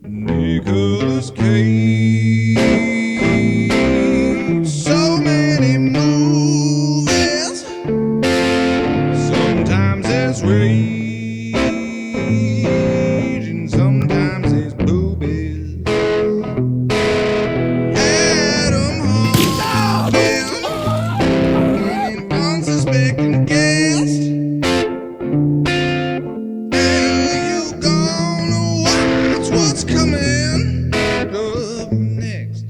Nicolas Cage. So many movies. Sometimes there's rage and sometimes there's boobies. Adam Harvin, an unsuspecting guest. And you gonna watch what's coming up next.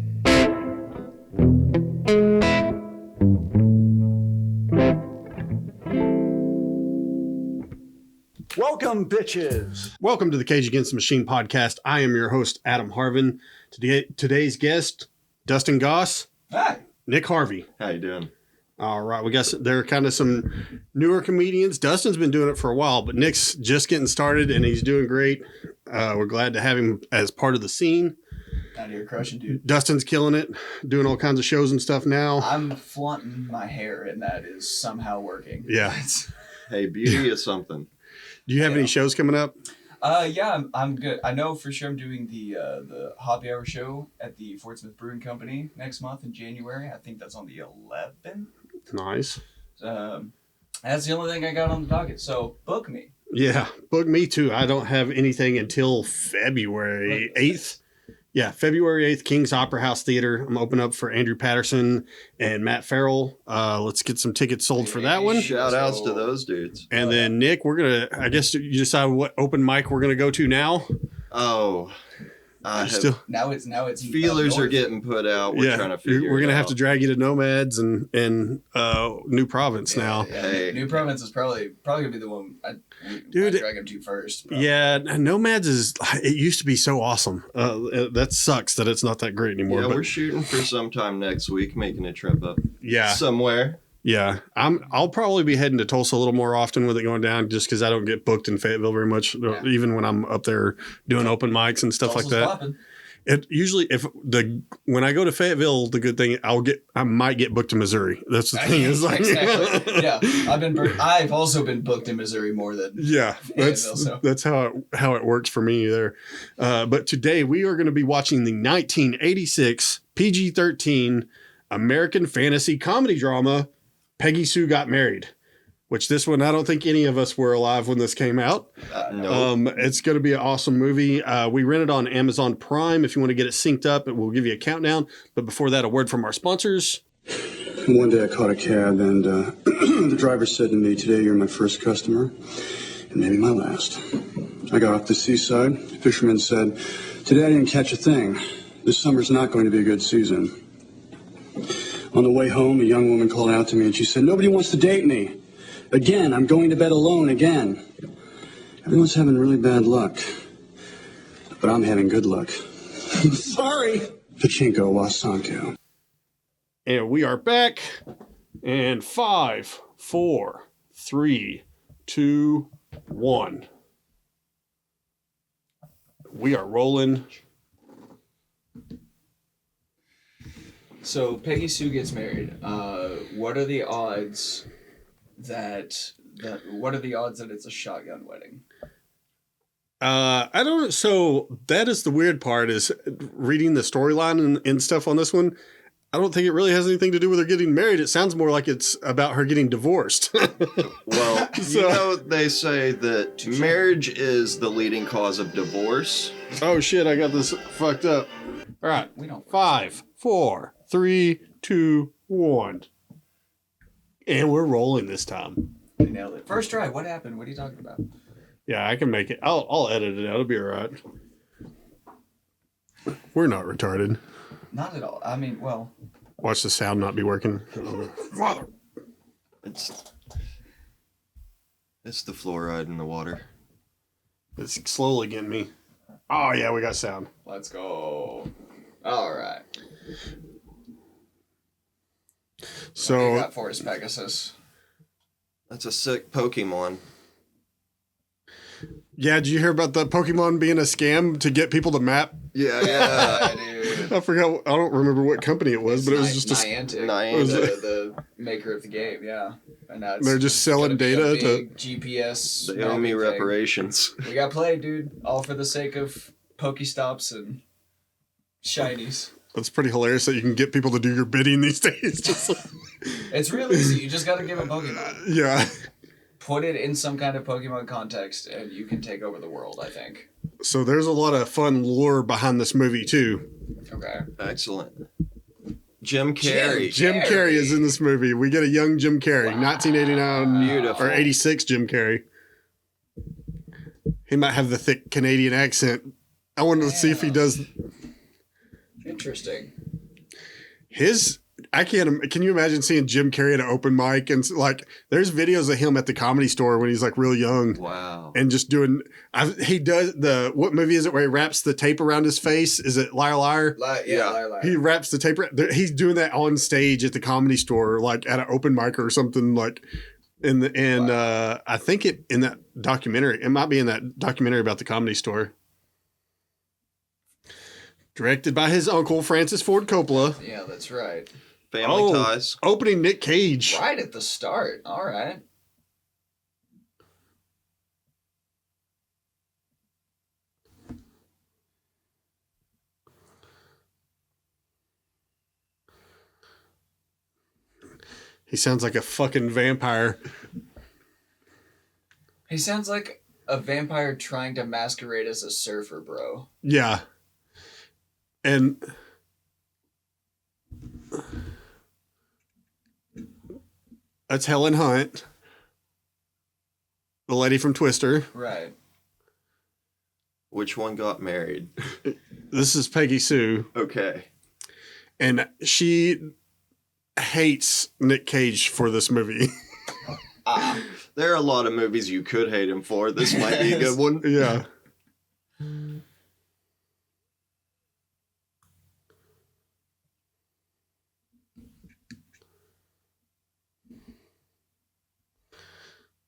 Welcome, bitches. Welcome to the Cage Against the Machine podcast. I am your host, Adam Harvin. Today's guest, Dustin Goss. Hi. Nick Harvey. How you doing? All right, there are kind of some newer comedians. Dustin's been doing it for a while, but Nick's just getting started and he's doing great. We're glad to have him as part of the scene. Out here crushing, dude. Dustin's killing it, doing all kinds of shows and stuff now. I'm flaunting my hair, and that is somehow working. Yeah. Hey, beauty is something. Do you have any shows coming up? Yeah, I'm good. I know for sure I'm doing the Hobby Hour show at the Fort Smith Brewing Company next month in January. I think that's on the 11th. Nice. That's the only thing I got on the docket, so book me. Yeah, book me too. I don't have anything until February 8th. Yeah, February 8th, King's Opera House Theater. I'm opening up for Andrew Patterson and Matt Farrell. Let's get some tickets sold for that one. Shout outs to those dudes. And then, Nick, I guess you decide what open mic we're going to go to now? Oh, Now it's feelers are getting put out. We're trying to figure we're going to it have out. to drag you to Nomads and New Province now. Yeah. Hey. New Province is probably gonna be the one I'd drag him to first. Probably. Yeah, Nomads it used to be so awesome. That sucks that it's not that great anymore. Yeah, but we're shooting for sometime next week, making a trip up somewhere. Yeah, I'll probably be heading to Tulsa a little more often with it going down, just because I don't get booked in Fayetteville very much, even when I'm up there doing open mics and stuff Tulsa's like that. poppin'. It usually, when I go to Fayetteville, the good thing I might get booked in Missouri. That's the thing is like, exactly. Yeah, I've also been booked in Missouri more than that's how it works for me there. But today we are going to be watching the 1986 PG-13 American fantasy comedy drama Peggy Sue Got Married, which this one, I don't think any of us were alive when this came out. No. It's going to be an awesome movie. We rent it on Amazon Prime. If you want to get it synced up, we'll give you a countdown. But before that, a word from our sponsors. One day I caught a cab and the driver said to me, "Today you're my first customer and maybe my last." I got off the seaside. The fisherman said, "Today I didn't catch a thing. This summer's not going to be a good season." On the way home, a young woman called out to me and she said, "Nobody wants to date me. Again, I'm going to bed alone again." Everyone's having really bad luck. But I'm having good luck. Sorry. Pachinko Wasanko. And we are back. And 5, 4, 3, 2, 1. We are rolling. So Peggy Sue Gets Married. What are the odds that it's a shotgun wedding? I don't. So that is the weird part, is reading the storyline and stuff on this one. I don't think it really has anything to do with her getting married. It sounds more like it's about her getting divorced. Well, they say that marriage is the leading cause of divorce. Oh shit! I got this fucked up. All right, We don't. 5, 4, 3, 2, 1, and we're rolling this time. They nailed it. First try. What happened? What are you talking about? Yeah, I can make it. I'll edit it out. It'll be all right. We're not retarded. Not at all. I mean, well. Watch the sound not be working. Father. It's the fluoride in the water. It's slowly getting me. Oh yeah, we got sound. Let's go. All right. So What do you got for us, Pegasus? That's a sick Pokemon. yeah, did you hear about the Pokemon being a scam to get people to map? Yeah. Dude. I forgot. I don't remember what company it was, but it was just Niantic, Niantic. the maker of the game. Yeah, and now They're just selling gonna be data a big GPS. They owe me mapping thing. reparations. We got played, dude. All for the sake of Pokestops and shinies. That's pretty hilarious that you can get people to do your bidding these days. Just like, It's real easy. You just got to give a Pokemon. yeah. Put it in some kind of Pokemon context, and you can take over the world, I think. So there's a lot of fun lore behind this movie, too. Okay. Excellent. Jim Carrey. Jim Carrey is in this movie. We get a young Jim Carrey, Wow. 1989 Beautiful. or 86 Jim Carrey. He might have the thick Canadian accent. I wanted to see if he does Interesting. his. Can you imagine seeing Jim Carrey at an open mic and like there's videos of him at the Comedy Store when he's like real young. Wow. And just doing, he does what movie is it where he wraps the tape around his face? Is it Liar Liar? Yeah. Liar. He wraps the tape. He's doing that on stage at the Comedy Store, like at an open mic or something. Like I think in that documentary, it might be in that documentary about the Comedy Store. Directed by his uncle Francis Ford Coppola. Yeah, that's right. Family Ties. Opening Nick Cage. Right at the start. All right. He sounds like a fucking vampire. He sounds like a vampire trying to masquerade as a surfer, bro. Yeah. And that's Helen Hunt, the lady from Twister. Right. Which one got married? This is Peggy Sue, Okay. and she hates Nick Cage for this movie. There are a lot of movies you could hate him for. This might be a good one. Yeah.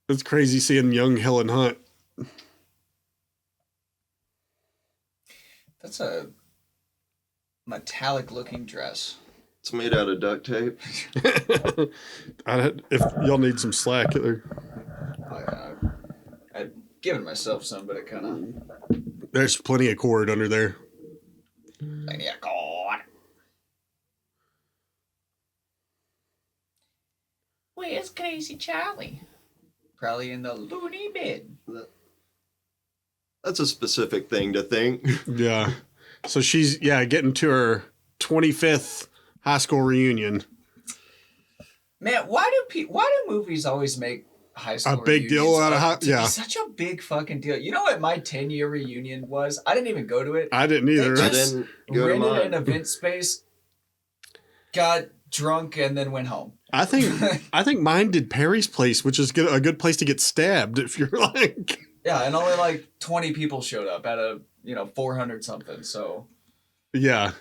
It's crazy seeing young Helen Hunt. That's a metallic looking dress. It's made out of duct tape. If y'all need some slack, I'd given myself some, but it kind of. there's plenty of cord under there. Yeah, God. Where's Crazy Charlie? Probably in the loony bin. That's a specific thing to think. Yeah. So she's getting to her 25th high school reunion. Man, why do movies always make high school A big deal reunions out of up high- to yeah. be such a big fucking deal? You know what my 10-year reunion was? I didn't even go to it. I didn't either. They I just didn't go to rented an mine. event space, got drunk, and then went home. I think mine did Perry's Place, which is a good place to get stabbed if you're like. Yeah, and only like 20 people showed up out of 400 something. So Yeah.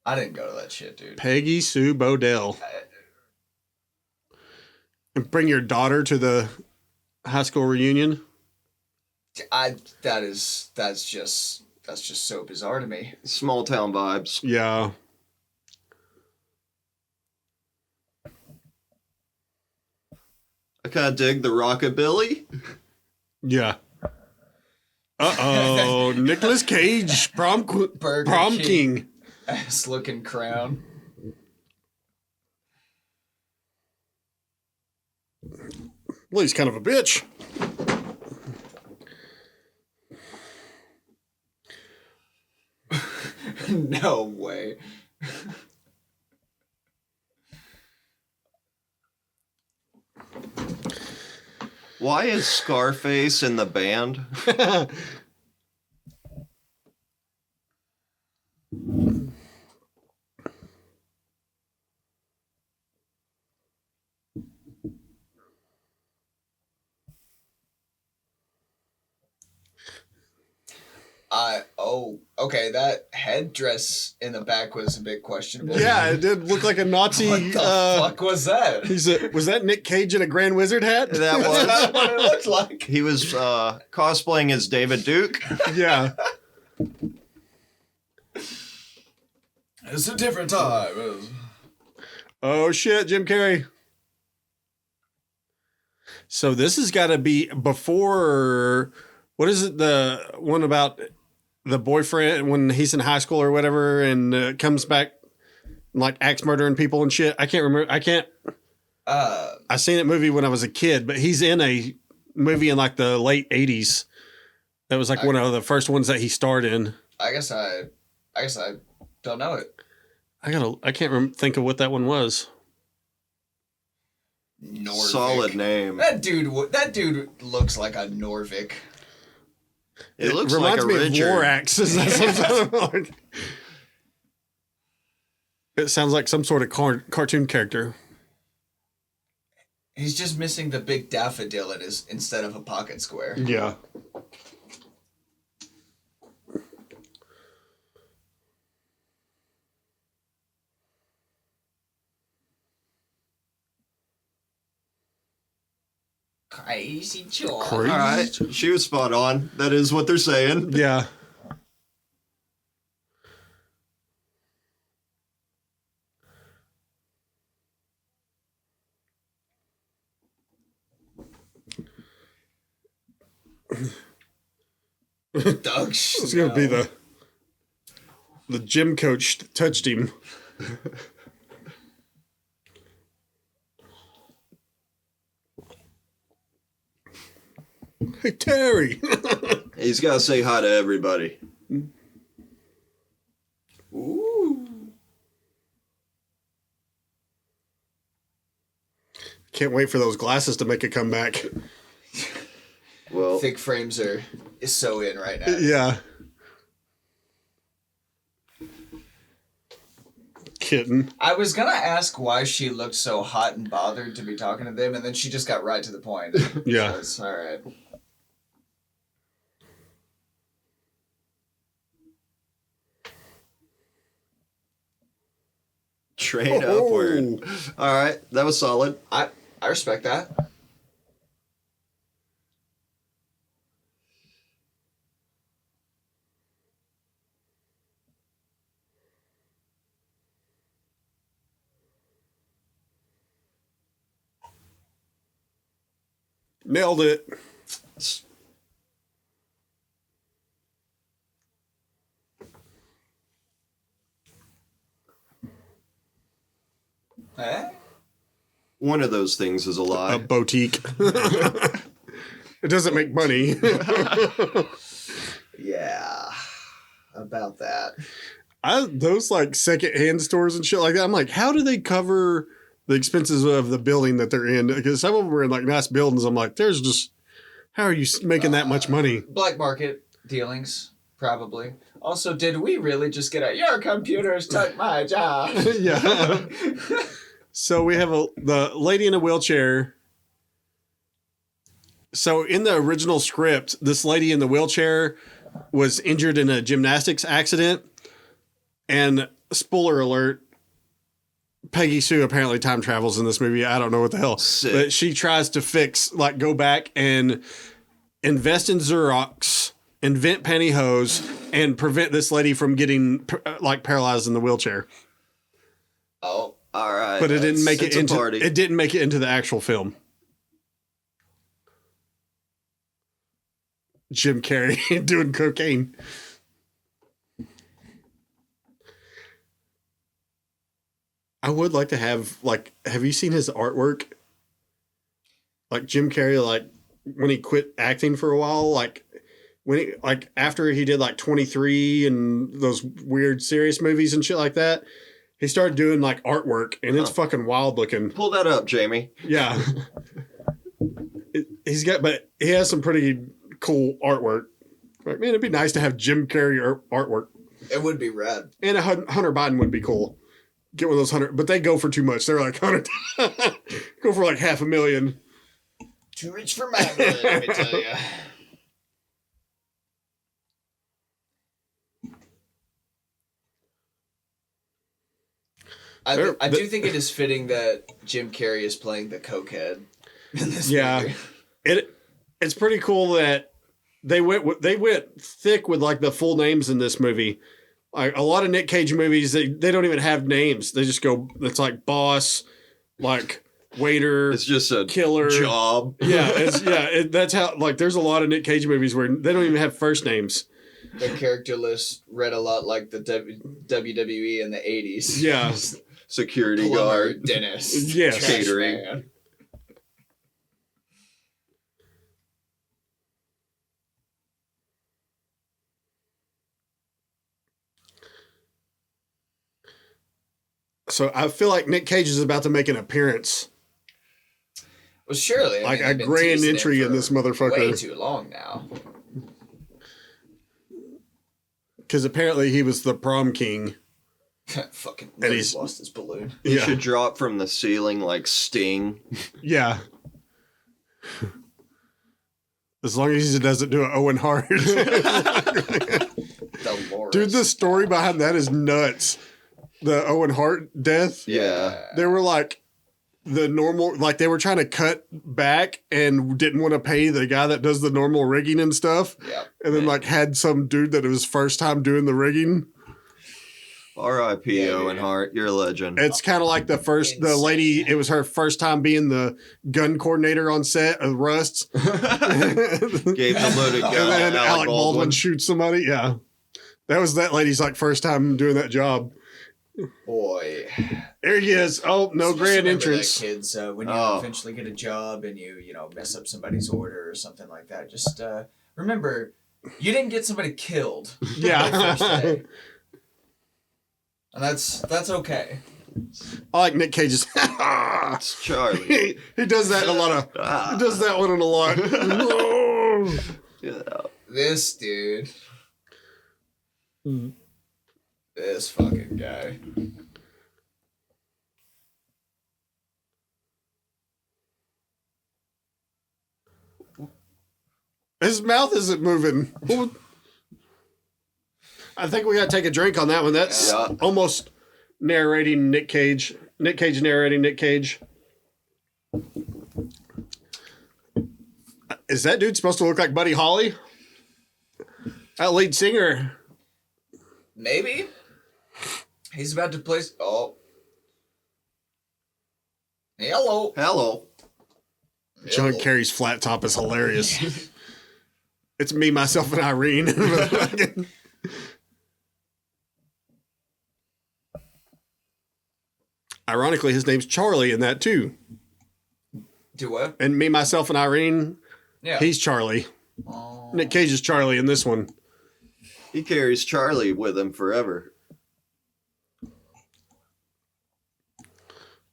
I didn't go to that shit, dude. Peggy Sue Bodell. And bring your daughter to the high school reunion. That's just so bizarre to me. Small town vibes. Yeah. I kind of dig the rockabilly. Yeah. Uh-oh. Nicolas Cage, Burger prom king. Ass looking crown. Well, he's kind of a bitch. No way. Why is Scarface in the band? Okay, that headdress in the back was a bit questionable. Yeah, it did look like a Nazi. What the fuck was that? Was that Nick Cage in a Grand Wizard hat? That was. That's what it looked like. He was cosplaying as David Duke. Yeah. It's a different time. Oh shit, Jim Carrey. So this has got to be before. What is it? The one about the boyfriend when he's in high school or whatever, and comes back and, like, acts murdering people and shit. I can't remember. I seen that movie when I was a kid, but he's in a movie in like the late 80s. That was like one of the first ones that he starred in. I guess I don't know it. I can't think of what that one was. Norvik. Solid name. That dude looks like a Norvik. It looks reminds like a me Richard. of Lorax. Is that something? It sounds like some sort of cartoon character. He's just missing the big daffodil instead of a pocket square. Yeah. Crazy George. Crazy. All right, she was spot on. That is what they're saying. Yeah. Doug It's gonna be the gym coach touched him. Hey Terry. He's got to say hi to everybody. Ooh. Can't wait for those glasses to make a comeback. Well, Thick frames is so in right now. Yeah. Kitten. I was gonna ask why she looked so hot and bothered to be talking to them, and then she just got right to the point. Yeah. So it's all right. train Oh. upward. All right, that was solid. I respect that. Nailed it. Eh? One of those things is a lie. A boutique. It doesn't make money. Yeah. About that. Those like secondhand stores and shit like that. I'm like, how do they cover the expenses of the building that they're in? Because some of them are in like nice buildings. I'm like, there's just, how are you making that much money? Black market dealings, probably. Also, did we really just get a your computers took my job? Yeah. So we have the lady in a wheelchair. So in the original script, this lady in the wheelchair was injured in a gymnastics accident. And spoiler alert, Peggy Sue apparently time travels in this movie. I don't know what the hell. Sick. But she tries to go back and invest in Xerox, invent pantyhose, and prevent this lady from getting paralyzed in the wheelchair. Oh, all right. But it didn't make it a into party. it didn't make it into the actual film. Jim Carrey doing cocaine. I would like to have have you seen his artwork? Like Jim Carrey, when he quit acting for a while, after he did 23 and those weird serious movies and shit like that, he started doing artwork, and it's fucking wild looking. Pull that up, Jamie. Yeah. But he has some pretty cool artwork. Like, man, it'd be nice to have Jim Carrey artwork. It would be rad. And a Hunter Biden would be cool. Get one of those 100, but they go for too much. They're like 100, go for $500,000. Too rich for my blood, let me tell you. I do think it is fitting that Jim Carrey is playing the cokehead in this movie. It's pretty cool that they went thick with the full names in this movie. Like a lot of Nick Cage movies, they don't even have names. They just go, it's like boss, waiter. It's just a killer job. Yeah, that's how. There's a lot of Nick Cage movies where they don't even have first names. the character list read a lot like the WWE in the 80s. Yeah. Security Plumber, guard. dentist, Yes. trash Catering. man. So I feel like Nick Cage is about to make an appearance. Well, surely. Like they've a been grand teasing it entry in for this motherfucker. Way too long now. Because apparently he was the prom king. Fucking And he's lost his balloon. He Yeah. should drop from the ceiling like Sting. Yeah. As long as he doesn't do an Owen Hart. Dolores. Dude, the story behind that is nuts. The Owen Hart death. Yeah. They were like the normal, like they were trying to cut back and didn't want to pay the guy that does the normal rigging and stuff. Yeah. And then like had some dude that it was first time doing the rigging. R.I.P. Yeah, Owen dude. Hart. You're a legend. It's kind of like the lady, it was her first time being the gun coordinator on set of Rust. Gave the loaded gun And then to Alec Baldwin shoots somebody. Yeah. That was that lady's like first time doing that job. Boy. There he is. Oh, no Just grand remember entrance. that, kids, when you Oh. eventually get a job and you mess up somebody's order or something like that, just remember, you didn't get somebody killed. the first Yeah. day. And that's okay. I like Nick Cage's. It's Charlie. He does that in a lot of. He does that one in a lot. Yeah. This dude. This fucking guy. His mouth isn't moving. I think we got to take a drink on that one. That's Yeah. almost narrating Nick Cage. Nick Cage narrating Nick Cage. Is that dude supposed to look like Buddy Holly? That lead singer. Maybe. He's about to place. Oh. Hello. Hello. John Hello. Kerry's flat top is hilarious. It's me, myself, and Irene. Ironically, his name's Charlie in that too. Do what? And me, myself, and Irene, Yeah. he's Charlie. Oh. Nick Cage is Charlie in this one. He carries Charlie with him forever.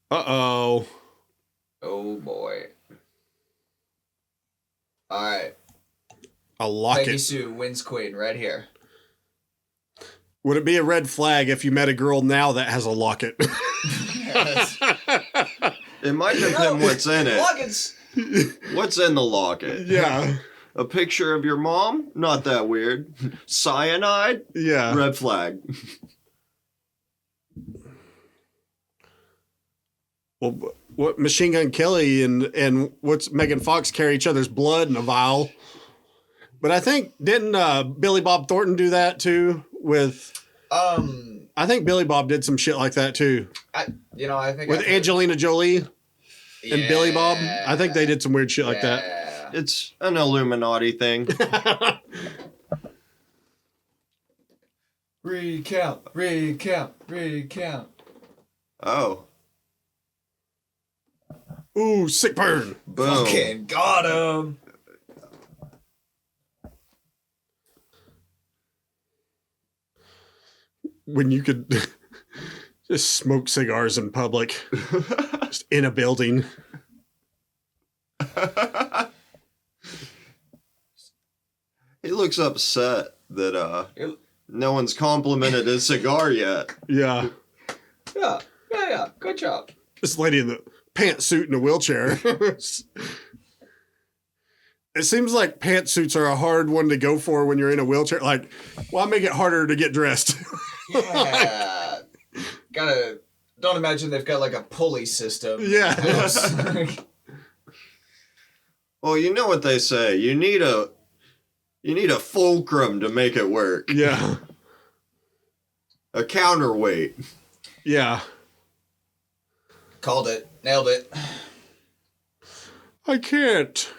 Uh-oh. Oh boy. All right. A Peggy locket. Sue wins queen right here. Would it be a red flag if you met a girl now that has a locket? It might depend what's in it. Lockets. What's in the locket? Yeah. A picture of your mom? Not that weird. Cyanide? Yeah. Red flag. Well, what Machine Gun Kelly and what's Megan Fox carry each other's blood in a vial. But I think, didn't Billy Bob Thornton do that too with... I think Billy Bob did some shit like that too. I think With I've heard- Angelina Jolie and Billy Bob. I think they did some weird shit like that. Yeah. It's an Illuminati thing. Recount. Oh. Ooh, sick burn. Boom. Fucking got him. When you could just smoke cigars in public, just in a building. He looks upset that no one's complimented his cigar yet. Yeah. Yeah. Good job. This lady in the pantsuit in a wheelchair. It seems like pantsuits are a hard one to go for when you're in a wheelchair. Like, why make it harder to get dressed? Yeah. Don't imagine they've got like a pulley system. Yeah. Well, you know what they say. You need a fulcrum to make it work. Yeah. A counterweight. Yeah. Called it. Nailed it. I can't.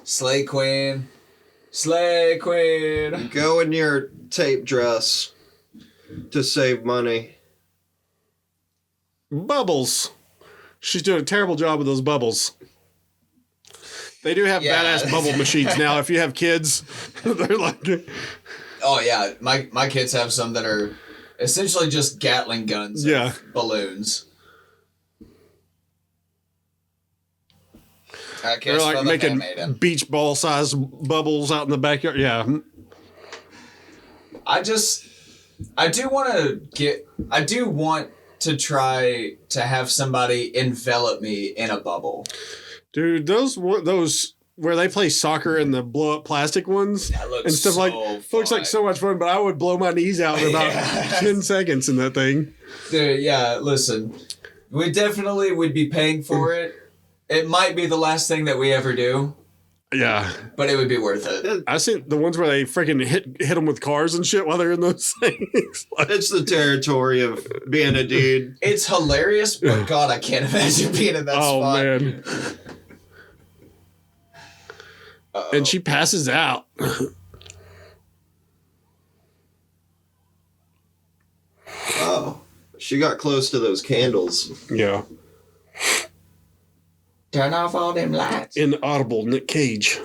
Slay Queen. Slay Queen. Go in your tape dress to save money. Bubbles. She's doing a terrible job with those bubbles. They do have badass bubble machines now. If you have kids, they're like... Oh, yeah. My kids have some that are essentially just Gatling guns of balloons. They're like making beach ball size bubbles out in the backyard. Yeah. I do want to try to have somebody envelop me in a bubble. Dude, those where they play soccer in the blow up plastic ones and stuff looks like so much fun, but I would blow my knees out in about 10 seconds in that thing. Dude, yeah, listen. We definitely would be paying for it. It might be the last thing that we ever do. Yeah. But it would be worth it. I've seen the ones where they freaking hit them with cars and shit while they're in those things. It's the territory of being a dude. It's hilarious, but God, I can't imagine being in that spot. Oh, man. And she passes out. Oh. She got close to those candles. Yeah. Turn off all them lights. Inaudible Nick Cage.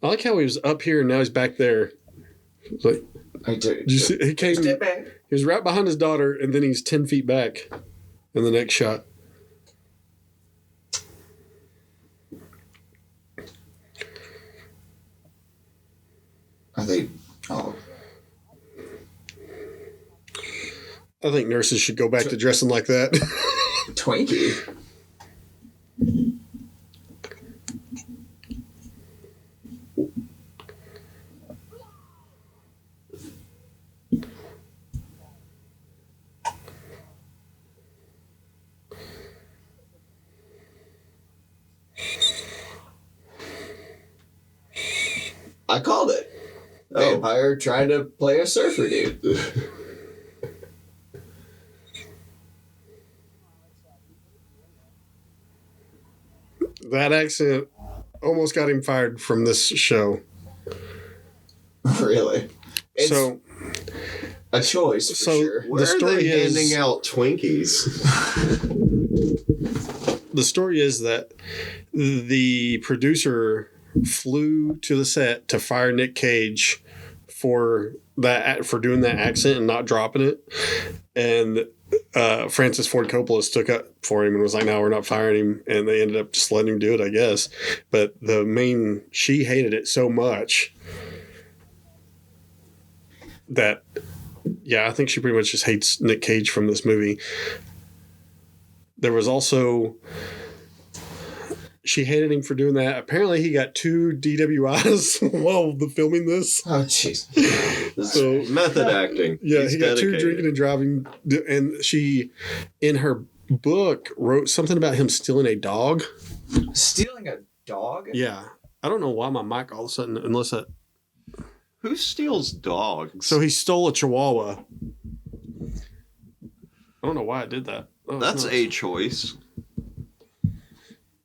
I like how he was up here and now he's back there. It's like, did you see? He came. Step back. He was right behind his daughter, and then he's 10 feet back in the next shot. I think nurses should go back to dressing like that. Twinkie. I called it. Vampire trying to play a surfer dude. That accent almost got him fired from this show. Really? It's a choice, for sure. Where are they handing out Twinkies? The story is that the producer flew to the set to fire Nick Cage for doing that accent and not dropping it, and Francis Ford Coppola took up for him and was like, "No, we're not firing him," and they ended up just letting him do it, I guess. But she hated it so much that, I think she pretty much just hates Nick Cage from this movie. There was also, she hated him for doing that. Apparently, he got 2 DWIs while filming this. Oh, jeez. So method acting. Yeah, He's he got dedicated. 2 drinking and driving, and she, in her book, wrote something about him stealing a dog. Stealing a dog? Yeah, I don't know why my mic all of a sudden, unless I. Who steals dogs? So he stole a Chihuahua. I don't know why I did that. Oh, That's a choice.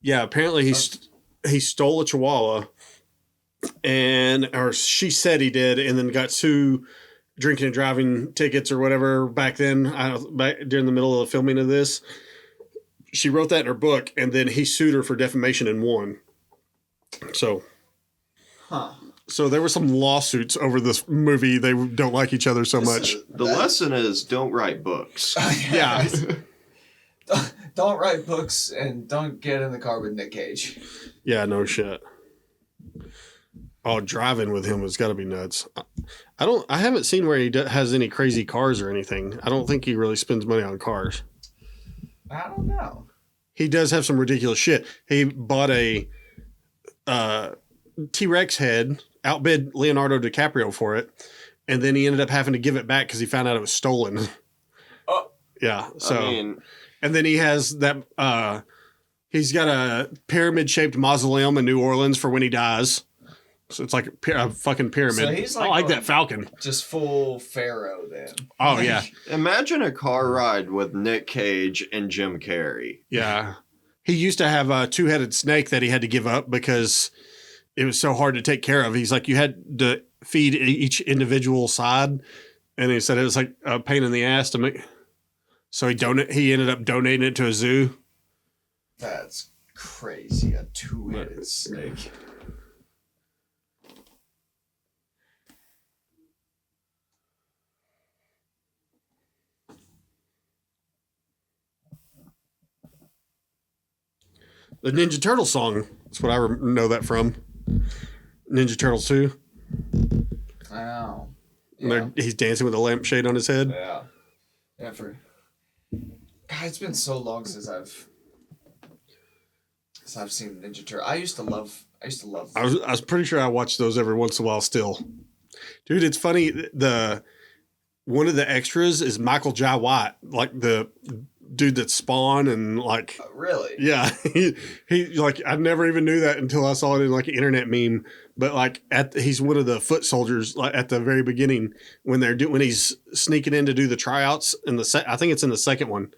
Yeah, apparently he stole a Chihuahua, or she said he did, and then got 2 drinking and driving tickets or whatever back then, back during the middle of the filming of this. She wrote that in her book, and then he sued her for defamation and won. So there were some lawsuits over this movie. They don't like each other so much. The lesson is don't write books. Yeah. Don't write books and don't get in the car with Nick Cage. Yeah, no shit. Oh, driving with him has got to be nuts. I haven't seen where he has any crazy cars or anything. I don't think he really spends money on cars. I don't know. He does have some ridiculous shit. He bought a T-Rex head, outbid Leonardo DiCaprio for it, and then he ended up having to give it back because he found out it was stolen. Oh. Yeah, so... And then he has that, he's got a pyramid-shaped mausoleum in New Orleans for when he dies. So it's like a fucking pyramid. So he's I like that Falcon. Just full Pharaoh then. Oh, yeah. Imagine a car ride with Nick Cage and Jim Carrey. Yeah. He used to have a 2-headed snake that he had to give up because it was so hard to take care of. He's like, you had to feed each individual side. And he said it was like a pain in the ass to make. So he ended up donating it to a zoo. That's crazy. A two-headed snake. The Ninja Turtle song. That's what I know that from. Ninja Turtles 2. Wow. Yeah. He's dancing with a lampshade on his head. Yeah. Yeah, God, it's been so long since I've seen Ninja Turtle. I used to love I was pretty sure I watch those every once in a while still. Dude, it's funny. One of the extras is Michael Jai White, like the dude that Spawn and like. Really? Yeah, he like I never even knew that until I saw it in like an internet meme. But like he's one of the foot soldiers like at the very beginning when he's sneaking in to do the tryouts in I think it's in the second one.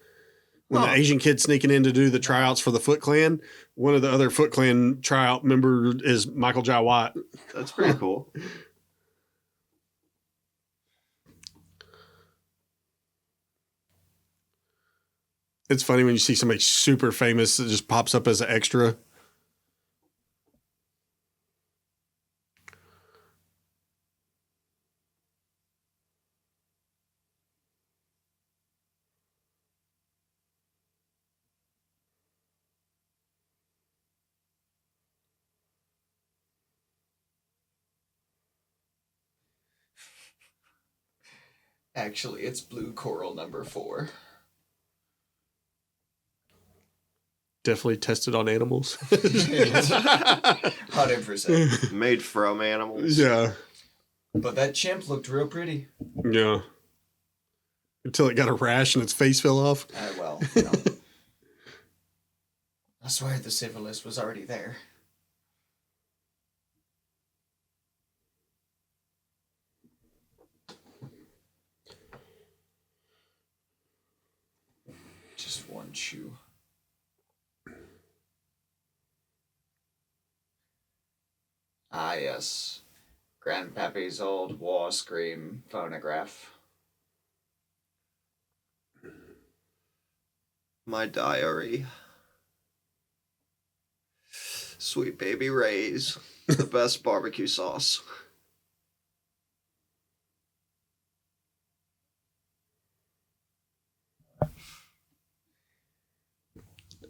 When the Asian kid's sneaking in to do the tryouts for the Foot Clan, one of the other Foot Clan tryout members is Michael Jai White. That's pretty cool. It's funny when you see somebody super famous that just pops up as an extra. Actually, it's blue coral number 4. Definitely tested on animals. 100%. Made from animals. Yeah. But that chimp looked real pretty. Yeah. Until it got a rash and its face fell off. Well, I swear the syphilis was already there. Just one shoe. Ah, yes. Grandpappy's old war scream phonograph. My diary. Sweet Baby Ray's. The best barbecue sauce.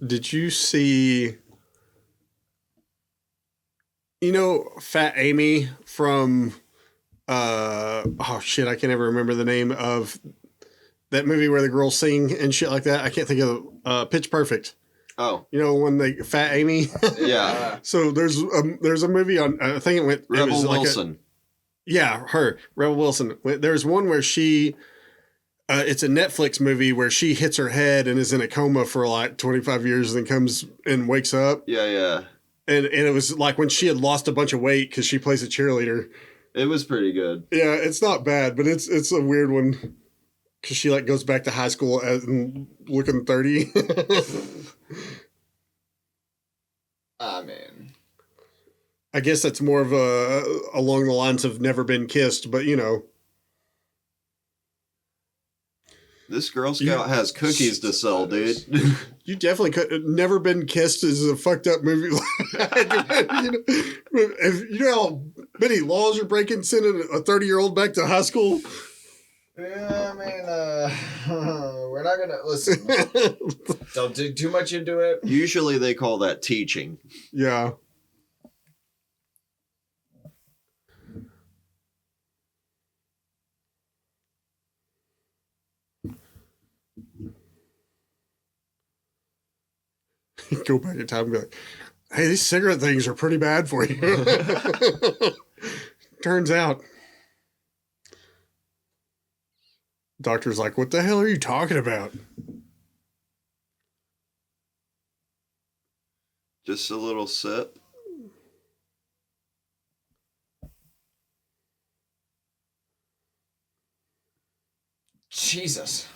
Did you see, Fat Amy from, oh shit, I can't ever remember the name of that movie where the girls sing and shit like that. I can't think of Pitch Perfect. Oh. When they Fat Amy. Yeah. So there's a movie on, I think it went. Rebel it was Wilson. Her, Rebel Wilson. There's one where she, it's a Netflix movie where she hits her head and is in a coma for like 25 years and then comes and wakes up. Yeah. And it was like when she had lost a bunch of weight because she plays a cheerleader. It was pretty good. Yeah, it's not bad, but it's a weird one because she like goes back to high school and looking 30. I mean, I guess that's more of along the lines of never been kissed, but This Girl Scout has cookies to sell, dude. You definitely could. Never Been Kissed is a fucked up movie. You know how many laws you're breaking sending a 30-year-old back to high school? yeah, I mean, we're not gonna listen. Don't dig too much into it. Usually they call that teaching. Yeah. Go back in time and be like, hey, these cigarette things are pretty bad for you. Turns out. Doctor's like, what the hell are you talking about? Just a little sip. Jesus.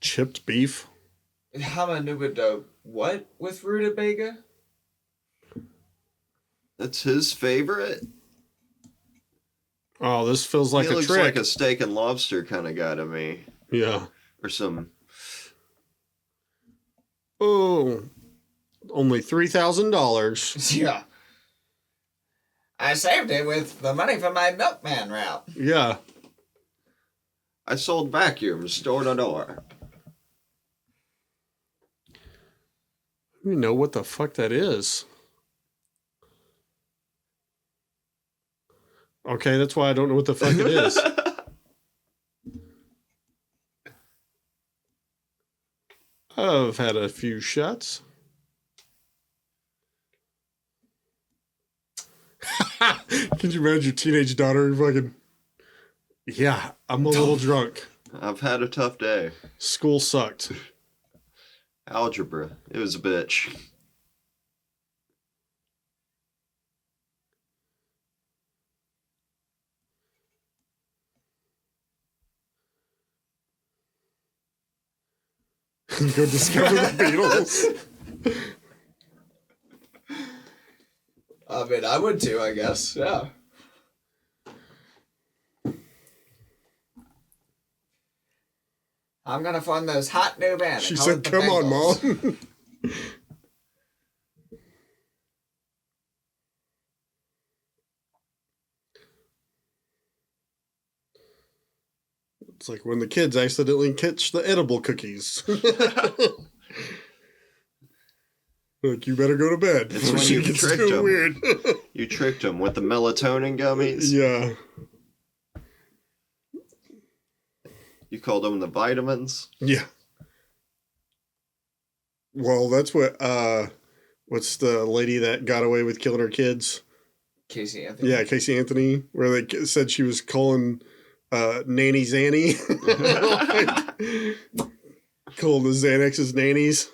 Chipped beef. Hamanuba what with rutabaga? That's his favorite. Oh, this feels like He a looks trick. like a steak and lobster kind of guy to me. Yeah. Or some. Oh, only $3,000. Yeah. I saved it with the money from my milkman route. Yeah. I sold vacuums door to door. I don't even know what the fuck that is. Okay, that's why I don't know what the fuck it is. I've had a few shots. Can you imagine your teenage daughter fucking... Yeah, I'm a little drunk. I've had a tough day. School sucked. Algebra. It was a bitch. Go discover the Beatles. I mean, I would too, I guess. Yeah. I'm gonna form this hot new band. She Call said, it the come on, Bengals." Mom. It's like when the kids accidentally catch the edible cookies. Like, you better go to bed. It's before when she you gets tricked too them. weird. You tricked him with the melatonin gummies. Yeah. You called them the vitamins. Yeah. Well, that's what, what's the lady that got away with killing her kids? Casey Anthony. Yeah, Casey Anthony, where they said she was calling Nanny Zanny. Calling the Xanax's nannies.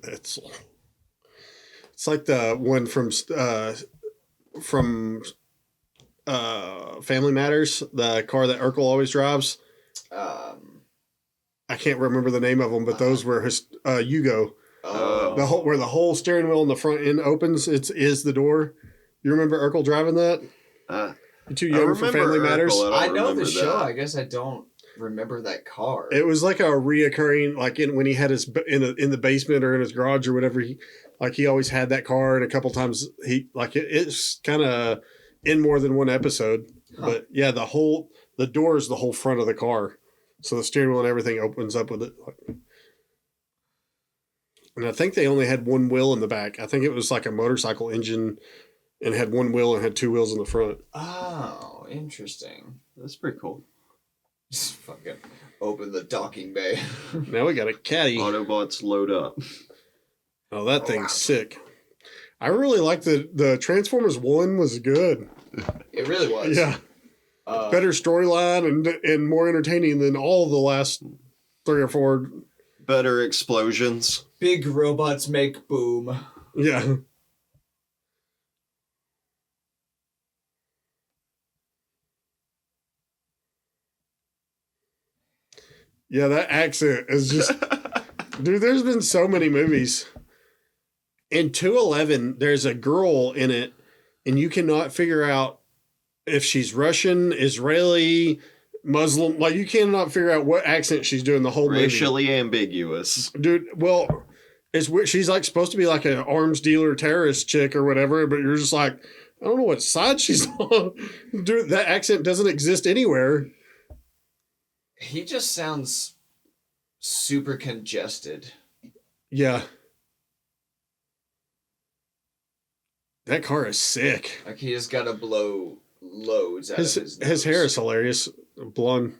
It's like the one from Family Matters, the car that Urkel always drives. I can't remember the name of them, but those were his Yugo. The whole where the whole steering wheel in the front end opens. Is the door. You remember Urkel driving that? You're too young for Family Matters. I know the show. I guess I don't remember that car. It was like a reoccurring, like when he had his in the basement or in his garage or whatever. He always had that car, and a couple times it's kind of in more than one episode. Huh. But yeah, the door is the whole front of the car, so the steering wheel and everything opens up with it. And I think they only had one wheel in the back. I think it was like a motorcycle engine, and had one wheel and had two wheels in the front. Oh, interesting. That's pretty cool. Just fucking open the docking bay. Now we got a caddy. Autobots load up. Oh, that thing's sick. I really like the Transformers 1 was good. It really was. Yeah. Better storyline and more entertaining than all the last 3 or 4. Better explosions. Big robots make boom. Yeah. Yeah, that accent is just... Dude, there's been so many movies. In 211, there's a girl in it, and you cannot figure out if she's Russian, Israeli, Muslim. Like, you cannot figure out what accent she's doing the whole movie. Racially ambiguous. Dude, well, it's weird. She's like supposed to be like an arms dealer terrorist chick or whatever, but you're just like, I don't know what side she's on. Dude, that accent doesn't exist anywhere. He just sounds super congested. Yeah. That car is sick. Like he just got to blow loads out of his nose. His hair is hilarious. Blonde.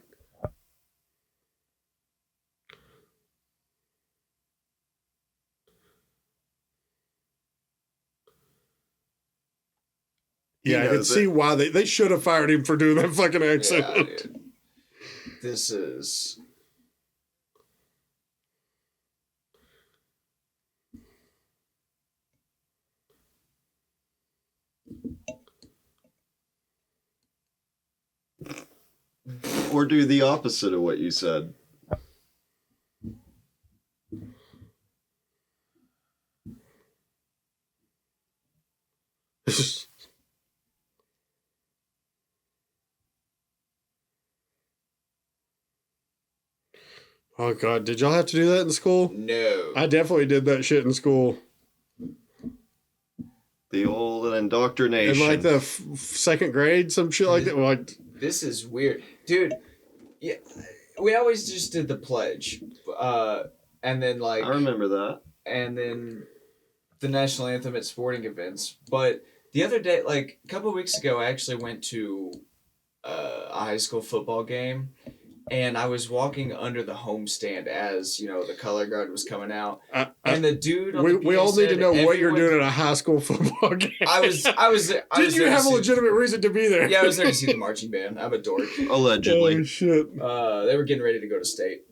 Yeah, I can see why they should have fired him for doing that fucking accent. Yeah, dude. This is... Or do the opposite of what you said. Oh God, did y'all have to do that in school? No. I definitely did that shit in school. The old indoctrination. In like the second grade, some shit like that. Like, this is weird. Dude, yeah, we always just did the pledge. And then like... I remember that. And then the national anthem at sporting events. But the other day, like a couple of weeks ago, I actually went to a high school football game. And I was walking under the homestand as, you know, the color guard was coming out. And the dude on we all need to know what you're doing at a high school football game. I was Did you have a legitimate reason to be there? Yeah, I was there to see the marching band. I'm a dork. Allegedly. Oh, shit. They were getting ready to go to state.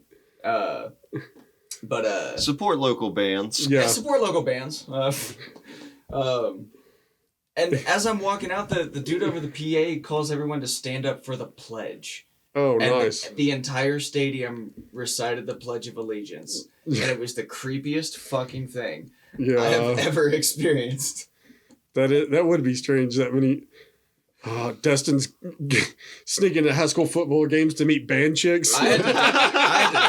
But support local bands. Yeah. Support local bands. And as I'm walking out, the dude over the PA calls everyone to stand up for the pledge. Oh, and nice. The entire stadium recited the Pledge of Allegiance. And it was the creepiest fucking thing I have ever experienced. That would be strange. That many... Dustin's sneaking to high school football games to meet band chicks. I had to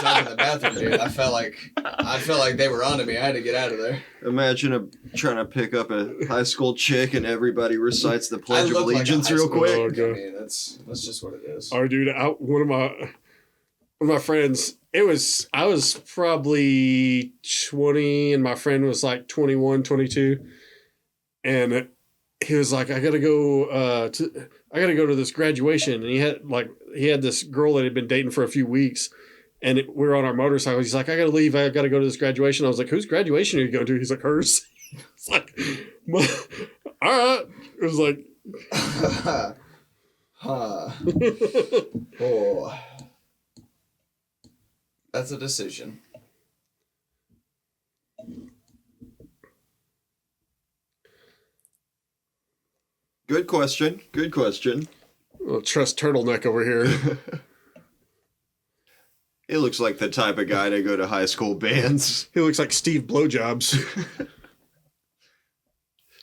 talk in the bathroom, dude. I felt like they were onto me. I had to get out of there. Imagine trying to pick up a high school chick and everybody recites the Pledge of Allegiance real quick. Oh, I mean, that's just what it is. Oh, dude, one of my friends. I was probably 20, and my friend was like 21, 22, and he was like, I gotta go to this graduation. And he had this girl that had been dating for a few weeks, and we were on our motorcycle. He's like, I gotta leave. I gotta go to this graduation. I was like, whose graduation are you going to? He's like, hers. It's like, all right. It was like, Oh, that's a decision. Good question. Good question. well, trust turtleneck over here. He looks like the type of guy to go to high school bands. He looks like Steve Blowjobs.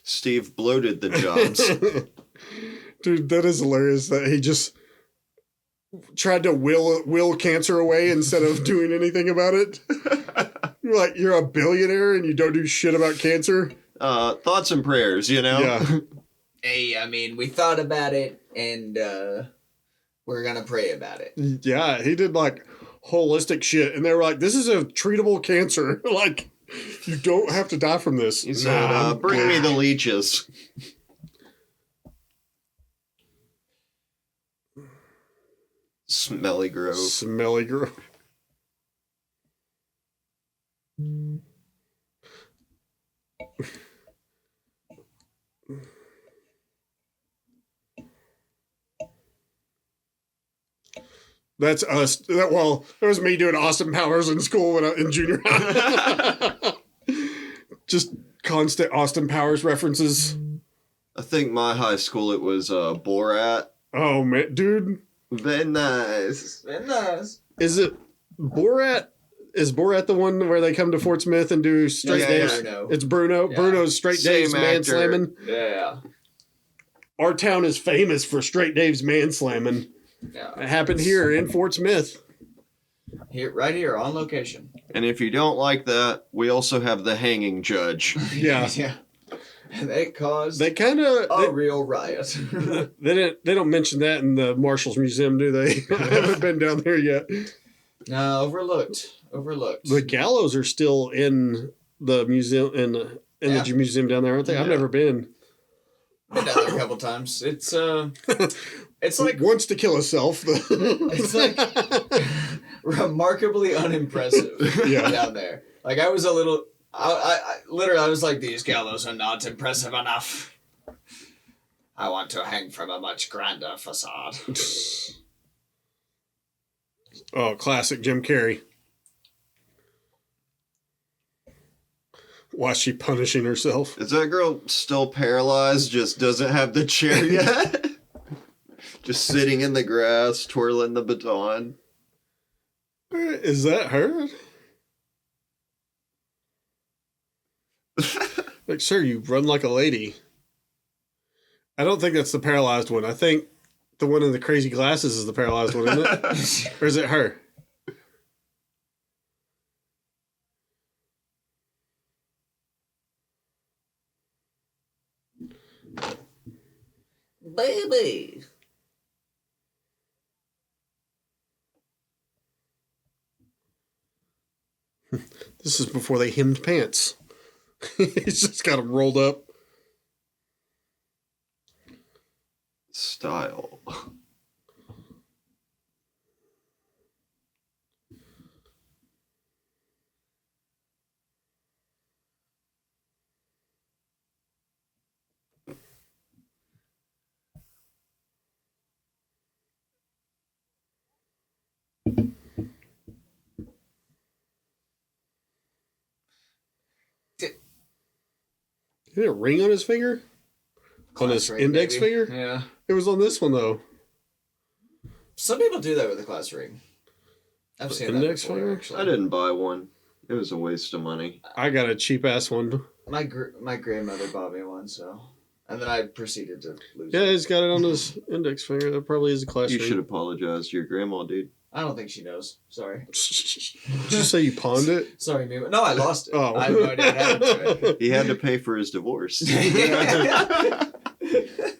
Steve bloated the jobs. Dude, that is hilarious that he just tried to will cancer away instead of doing anything about it. You're like, you're a billionaire and you don't do shit about cancer. Thoughts and prayers, you know? Yeah. Hey, I mean, we thought about it and we're gonna pray about it. Yeah, he did like holistic shit. And they were like, this is a treatable cancer. Like, you don't have to die from this. He said, bring me the leeches. Smelly Grove. Smelly Grove. That's us. That was me doing Austin Powers in school in junior high. Just constant Austin Powers references. I think my high school, it was Borat. Oh, man, dude. Very nice. Very nice. Is it Borat? Is Borat the one where they come to Fort Smith and do straight days? Bruno. It's Bruno. Yeah. Bruno's straight days man slamming. Yeah. Our town is famous for straight Dave's man slamming. Yeah. It happened here in Fort Smith. Right here on location. And if you don't like that, we also have the hanging judge. Yeah. Yeah. And they caused They kind of a real riot. they don't mention that in the Marshall's Museum, do they? I haven't been down there yet. No, overlooked. The gallows are still in the museum in the museum down there, aren't they? Yeah. I've never been. Been down there a couple times. It's like wants to kill himself. it's like remarkably unimpressive down there. Like I was a little, I literally I was like, these gallows are not impressive enough. I want to hang from a much grander facade. Oh, classic Jim Carrey. Why is she punishing herself? Is that girl still paralyzed? Just doesn't have the chair yet? Just sitting in the grass, twirling the baton. Is that her? Like, sir, you run like a lady. I don't think that's the paralyzed one. I think the one in the crazy glasses is the paralyzed one, isn't it? Or is it her? Baby. This is before they hemmed pants. He's just got them rolled up. Style. He had a ring on his finger? On his Ring, index maybe. finger? Yeah. It was on this one, though. Some people do that with a class ring. I've seen Index that before, finger? actually. I didn't buy one. It was a waste of money. I got a cheap-ass one. My grandmother bought me one, so... And then I proceeded to lose Yeah, it. he's got it on his index finger. That probably is a class You ring. should apologize to your grandma, dude. I don't think she knows. Sorry. Did you say you pawned it? Sorry, Mima. No, I lost it. Oh. I have no idea what happened to it. He had to pay for his divorce.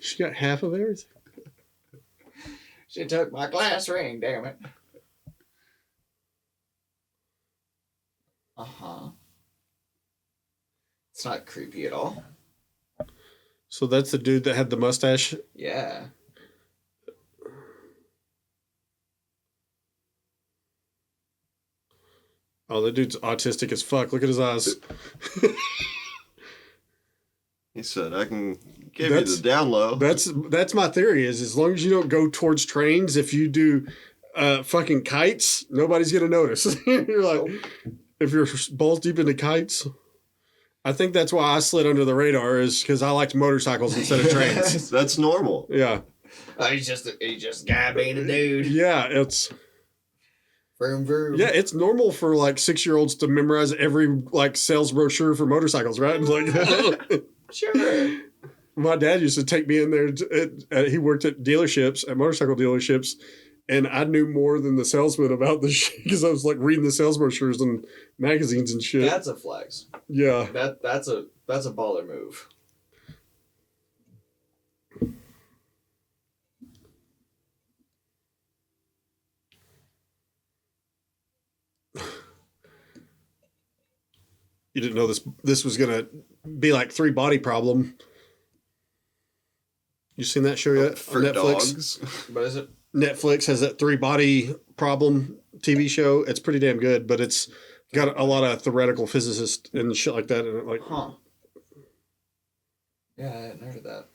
She got half of everything. She took my glass ring, damn it. Uh-huh. It's not creepy at all. So that's the dude that had the mustache. Yeah. Oh, the dude's autistic as fuck. Look at his eyes. He said, I can give you the down low. That's my theory is as long as you don't go towards trains, if you do fucking kites, nobody's going to notice. You're like, if you're balls deep into kites. I think that's why I slid under the radar is because I liked motorcycles instead of trains. That's normal. Yeah. He's just a guy being a dude. Yeah, it's... Vroom, vroom. Yeah, it's normal for like 6-year-olds to memorize every like sales brochure for motorcycles, right? Like, Sure. my dad used to take me in there. He worked at dealerships, at motorcycle dealerships, and I knew more than the salesman about the shit because I was like reading the sales brochures and magazines and shit. That's a flex. Yeah. That's a baller move. You didn't know this was gonna be like 3 Body Problem. You seen that show yet? For on Netflix? dogs. What is it? Netflix has that 3 Body Problem TV show. It's pretty damn good, but it's got a lot of theoretical physicists and shit like that in it. Like, Huh. Yeah, I hadn't heard of that.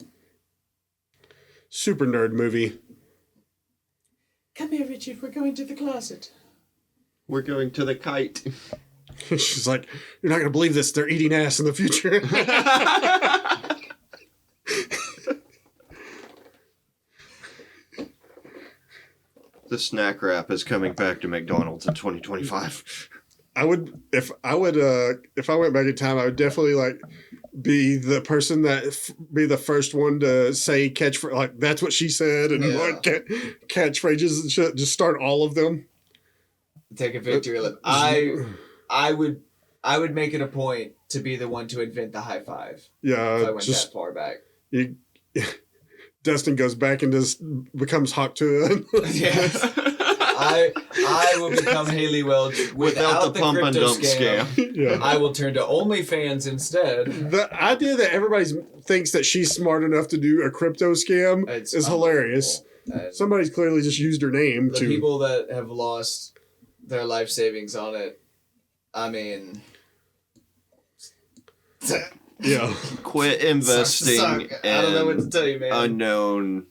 super nerd movie. Come here, Richard. We're going to the closet. We're going to the kite. She's like, you're not gonna believe this. They're eating ass in the future. The snack wrap is coming back to McDonald's in 2025. if I went back in time, I would definitely like be the person that be the first one to say like that's what she said and like catchphrases and shit. Just start all of them. Take a victory lap. I would make it a point to be the one to invent the high five. Yeah, If I went that far back. Dustin goes back and becomes Hawk to Yeah. I will become Haley Welch Without the pump and crypto dump scam. Yeah. I will turn to OnlyFans instead. The idea that everybody thinks that she's smart enough to do a crypto scam It's is hilarious. Somebody's clearly just used her name The to. people that have lost their life savings on it, I mean... Yeah. Quit investing Suck. I don't know what to tell you, man. unknown.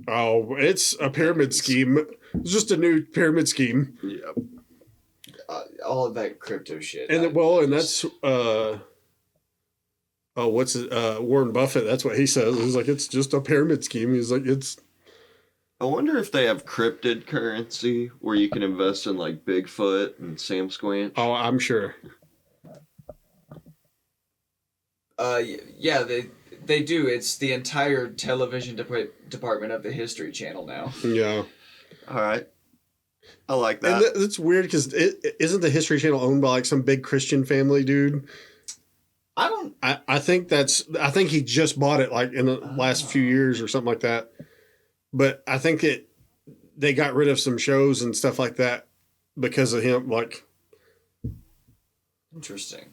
Oh, it's a pyramid scheme. It's just a new pyramid scheme. Yep. All of that crypto shit. And that's what's it? Warren Buffett. That's what he says. He's like, it's just a pyramid scheme. He's like, it's. I wonder if they have cryptid currency where you can invest in like Bigfoot and Sam Squanch. Oh, I'm sure. Yeah, they do. It's the entire television department of the History Channel now. Yeah. All right. I like that. And it's weird because isn't the History Channel owned by like some big Christian family dude? I think he just bought it like in the last few years or something like that. But I think they got rid of some shows and stuff like that because of him. Like, Interesting.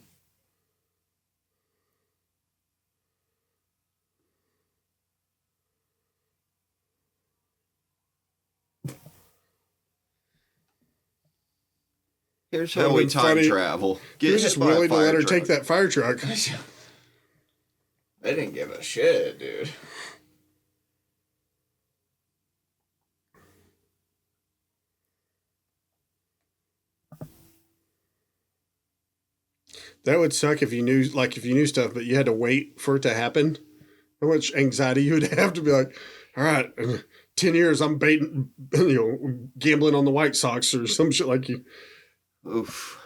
Here's how we time travel. He was just willing to let her take that fire truck. They didn't give a shit, dude. That would suck if you knew stuff, but you had to wait for it to happen. How much anxiety you would have to be like, all right, 10 years I'm baiting, gambling on the White Sox or some shit like you. Oof.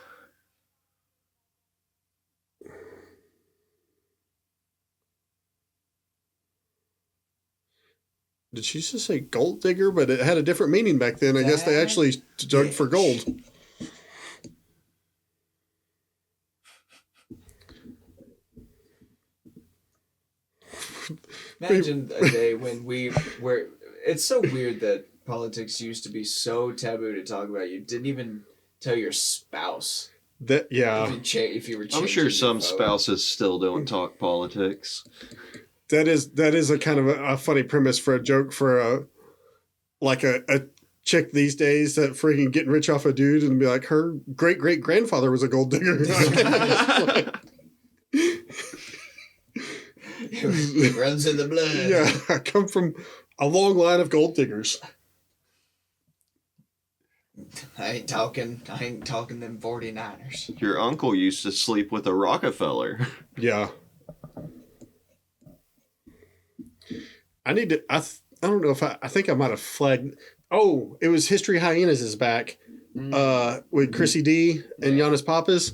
Did she just say gold digger? But it had a different meaning back then. I guess they actually dug for gold. Imagine a day when it's so weird that politics used to be so taboo to talk about. You didn't even tell your spouse. If you were I'm sure some spouses still don't talk politics. That is a kind of a funny premise for a joke for a chick these days that freaking getting rich off a dude and be like, her great grandfather was a gold digger. It runs in the blood. Yeah, I come from a long line of gold diggers. I ain't talking them 49ers. Your uncle used to sleep with a Rockefeller. Yeah. I don't know if I think I might have flagged. Oh, it was History Hyenas is back with Chrissy D and Giannis Papas.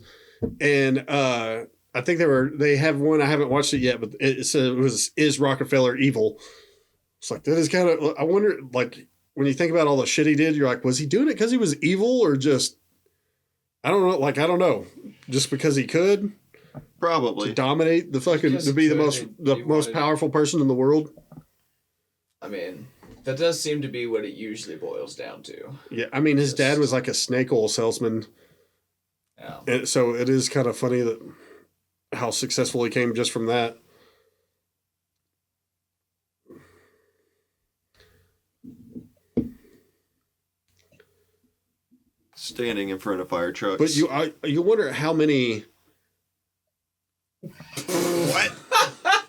And I think they have one. I haven't watched it yet, but it said it was Is Rockefeller Evil? It's like, that is kind of, I wonder, like, when you think about all the shit he did, you're like, was he doing it because he was evil or just, I don't know. Like, I don't know. Just because he could? Probably. To dominate the fucking, to be the most powerful person in the world? I mean, that does seem to be what it usually boils down to. Yeah, I mean, his dad was like a snake oil salesman. Yeah. And so it is kind of funny that how successful he came just from that. Standing in front of fire trucks. But you wonder how many. What?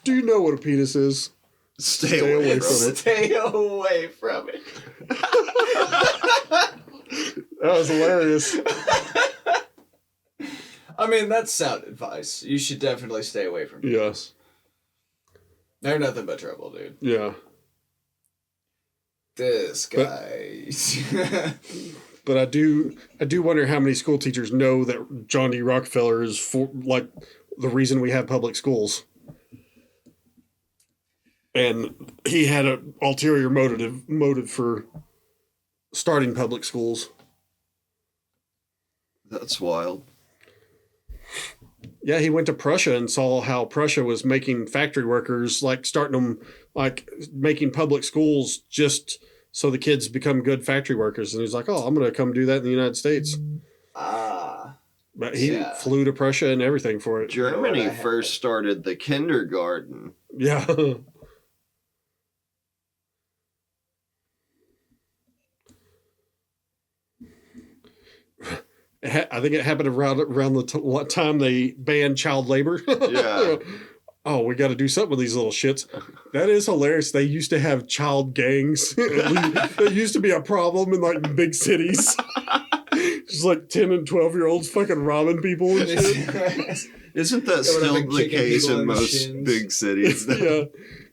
Do you know what a penis is? Stay away from it. Stay away from it. That was hilarious. I mean, that's sound advice. You should definitely stay away from it. Yes. They're nothing but trouble, dude. Yeah. This guy. But I do wonder how many school teachers know that John D. Rockefeller is the reason we have public schools. And he had an ulterior motive for starting public schools. That's wild. Yeah, he went to Prussia and saw how Prussia was making factory workers, like starting them, like making public schools just so the kids become good factory workers. And he's like, oh, I'm going to come do that in the United States. But he flew to Prussia and everything for it. Germany first started the kindergarten. Yeah. I think it happened around the time they banned child labor. Yeah. Oh, we got to do something with these little shits. That is hilarious. They used to have child gangs. That used to be a problem in like big cities. Just like 10 and 12-year-olds fucking robbing people and shit. Isn't that still the case in most big cities? Yeah.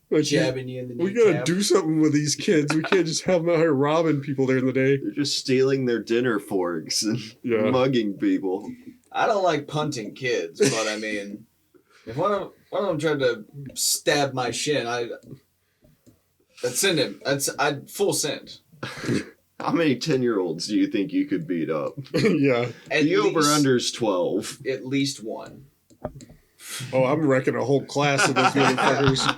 Like, jabbing you in the we got to do something with these kids. We can't just have them out here robbing people during the day. They're just stealing their dinner forks and mugging people. I don't like punting kids, but I mean, if one of them tried to stab my shin, I'd send him. I'd full send. How many 10-year-olds do you think you could beat up? Yeah. The over-under's 12. At least one. Oh, I'm wrecking a whole class of those motherfuckers.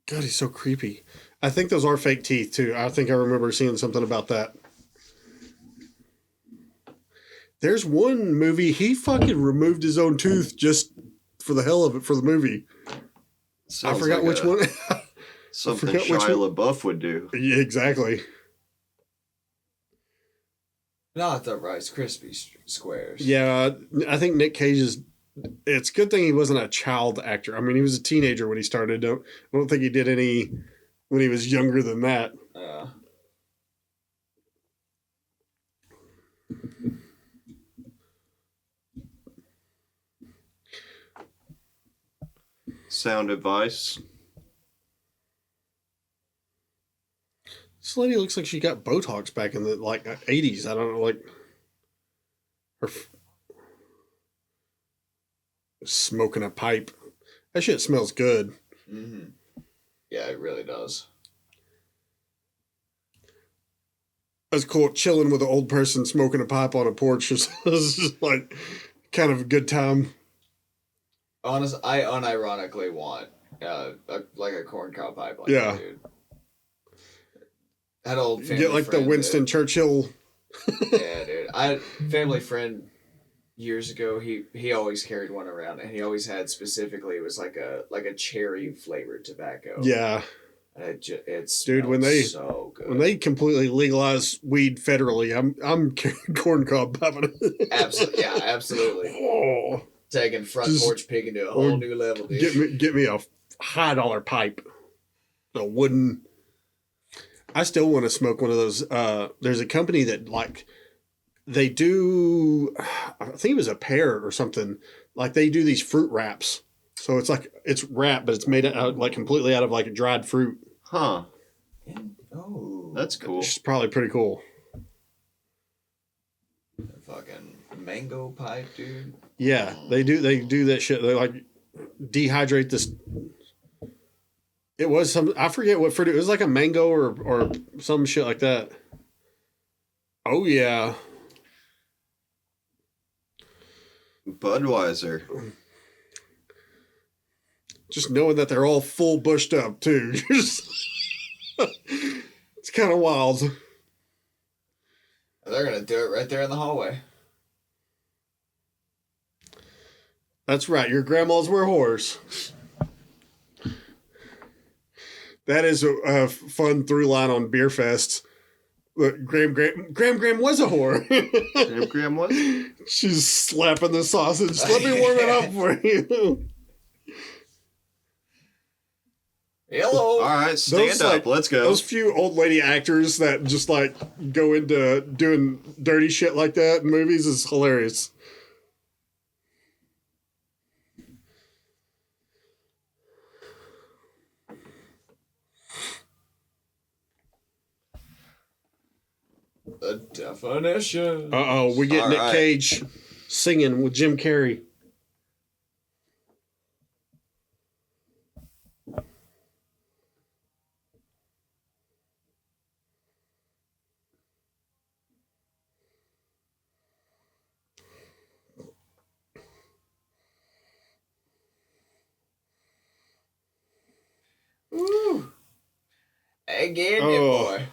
God, he's so creepy. I think those are fake teeth, too. I think I remember seeing something about that. There's one movie, he fucking removed his own tooth just for the hell of it for the movie. Sounds I forgot like which one. Something Shia LaBeouf would do. Yeah, exactly. Not the Rice Krispie squares. Yeah, I think Nick Cage is... It's a good thing he wasn't a child actor. I mean, he was a teenager when he started. I don't think he did any when he was younger than that. Sound advice. This lady looks like she got Botox back in the 80s. I don't know, like her smoking a pipe. That shit smells good. Mm-hmm. Yeah, it really does. That's cool. Chilling with an old person smoking a pipe on a porch is just like kind of a good time. Honestly, I unironically want a corncob pipe like that, dude. That old family get like friend, the Winston Churchill. Yeah, dude. Family friend years ago, he always carried one around, and he always had specifically, it was like a cherry flavored tobacco. Yeah. It's dude, so good. When they completely legalize weed federally, I'm carrying corncob piping. Absolutely, yeah, absolutely. Oh, taking front porch picking to a whole new level, dude. Get me a high dollar pipe, a wooden. I still want to smoke one of those. There's a company that they do. I think it was a pear or something. Like they do these fruit wraps. So it's wrapped, but it's made out completely out of a dried fruit. Huh. Oh, that's cool. It's probably pretty cool. Fucking mango pipe, dude. Yeah, they do that shit. They dehydrate this. It was I forget what fruit it was, like a mango or some shit like that. Oh yeah. Budweiser. Just knowing that they're all full bushed up too. It's kind of wild. They're gonna do it right there in the hallway. That's right. Your grandmas were whores. That is a fun through line on Beer Fest. Look, Graham was a whore. Graham was? She's slapping the sausage. Let me warm it up for you. Hello. All right, stand up. Let's go. Those few old lady actors that just go into doing dirty shit like that in movies is hilarious. The definition. Uh-oh, we get All Nick right. Cage singing with Jim Carrey. Again, Oh. boy.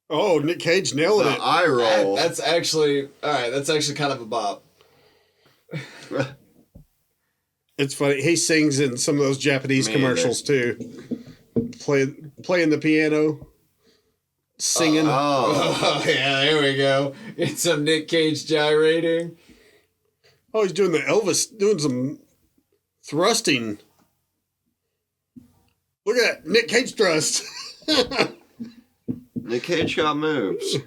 Oh, Nick Cage nailed The it. eye roll. That's actually That's actually kind of a bop. It's funny. He sings in some of those Japanese Me commercials too. Playing the piano, singing. Oh yeah, there we go. It's some Nick Cage gyrating. Oh, he's doing the Elvis, doing some thrusting. Look at that, Nick Cage thrust. Nick Cage got moves.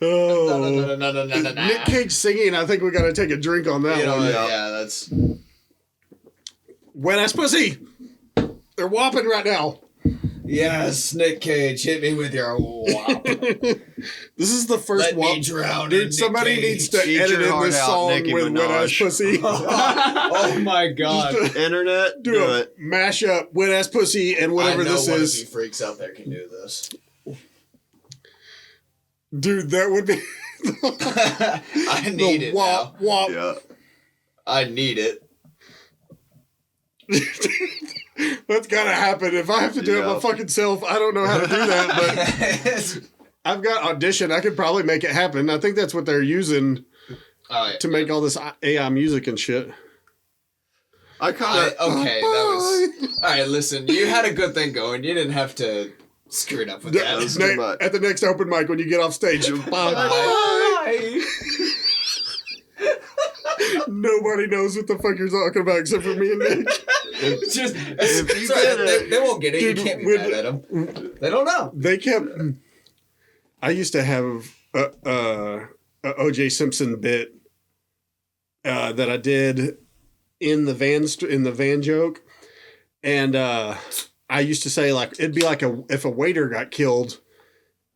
Oh, No. Nick Cage singing. I think we got to take a drink on that You know one. what? Yeah. Yeah, that's. Wet ass pussy. They're whopping right now. Yes, Nick Cage, hit me with your whop. This is the first Let whop. me drown in Dude, Nick somebody Cage. needs to Eat edit your in heart this out, song Nicki with wet ass Minaj. pussy. Oh my god. Internet, Do do a it. mashup, wet ass pussy, and whatever I know this one is. of you freaks out there can do this. Dude, that would be I need it now. wop. Yeah. I need it. That's gotta happen. If I have to do it Yeah. my fucking self, I don't know how to do that, but I've got Audition. I could probably make it happen. I think that's what they're using to make all this AI music and shit. I kind of. Okay, that was. Alright, listen, you had a good thing going. You didn't have to screw it up with that. was too much. At the next open mic when you get off stage, bye. Bye. Nobody knows what the fuck you're talking about except for me and Nick. Just, If you sorry, get it- they won't get it. Dude, you can't be with- mad at them. They don't know. They kept. I used to have a O.J. Simpson bit that I did in the van joke, and I used to say like it'd be like if a waiter got killed,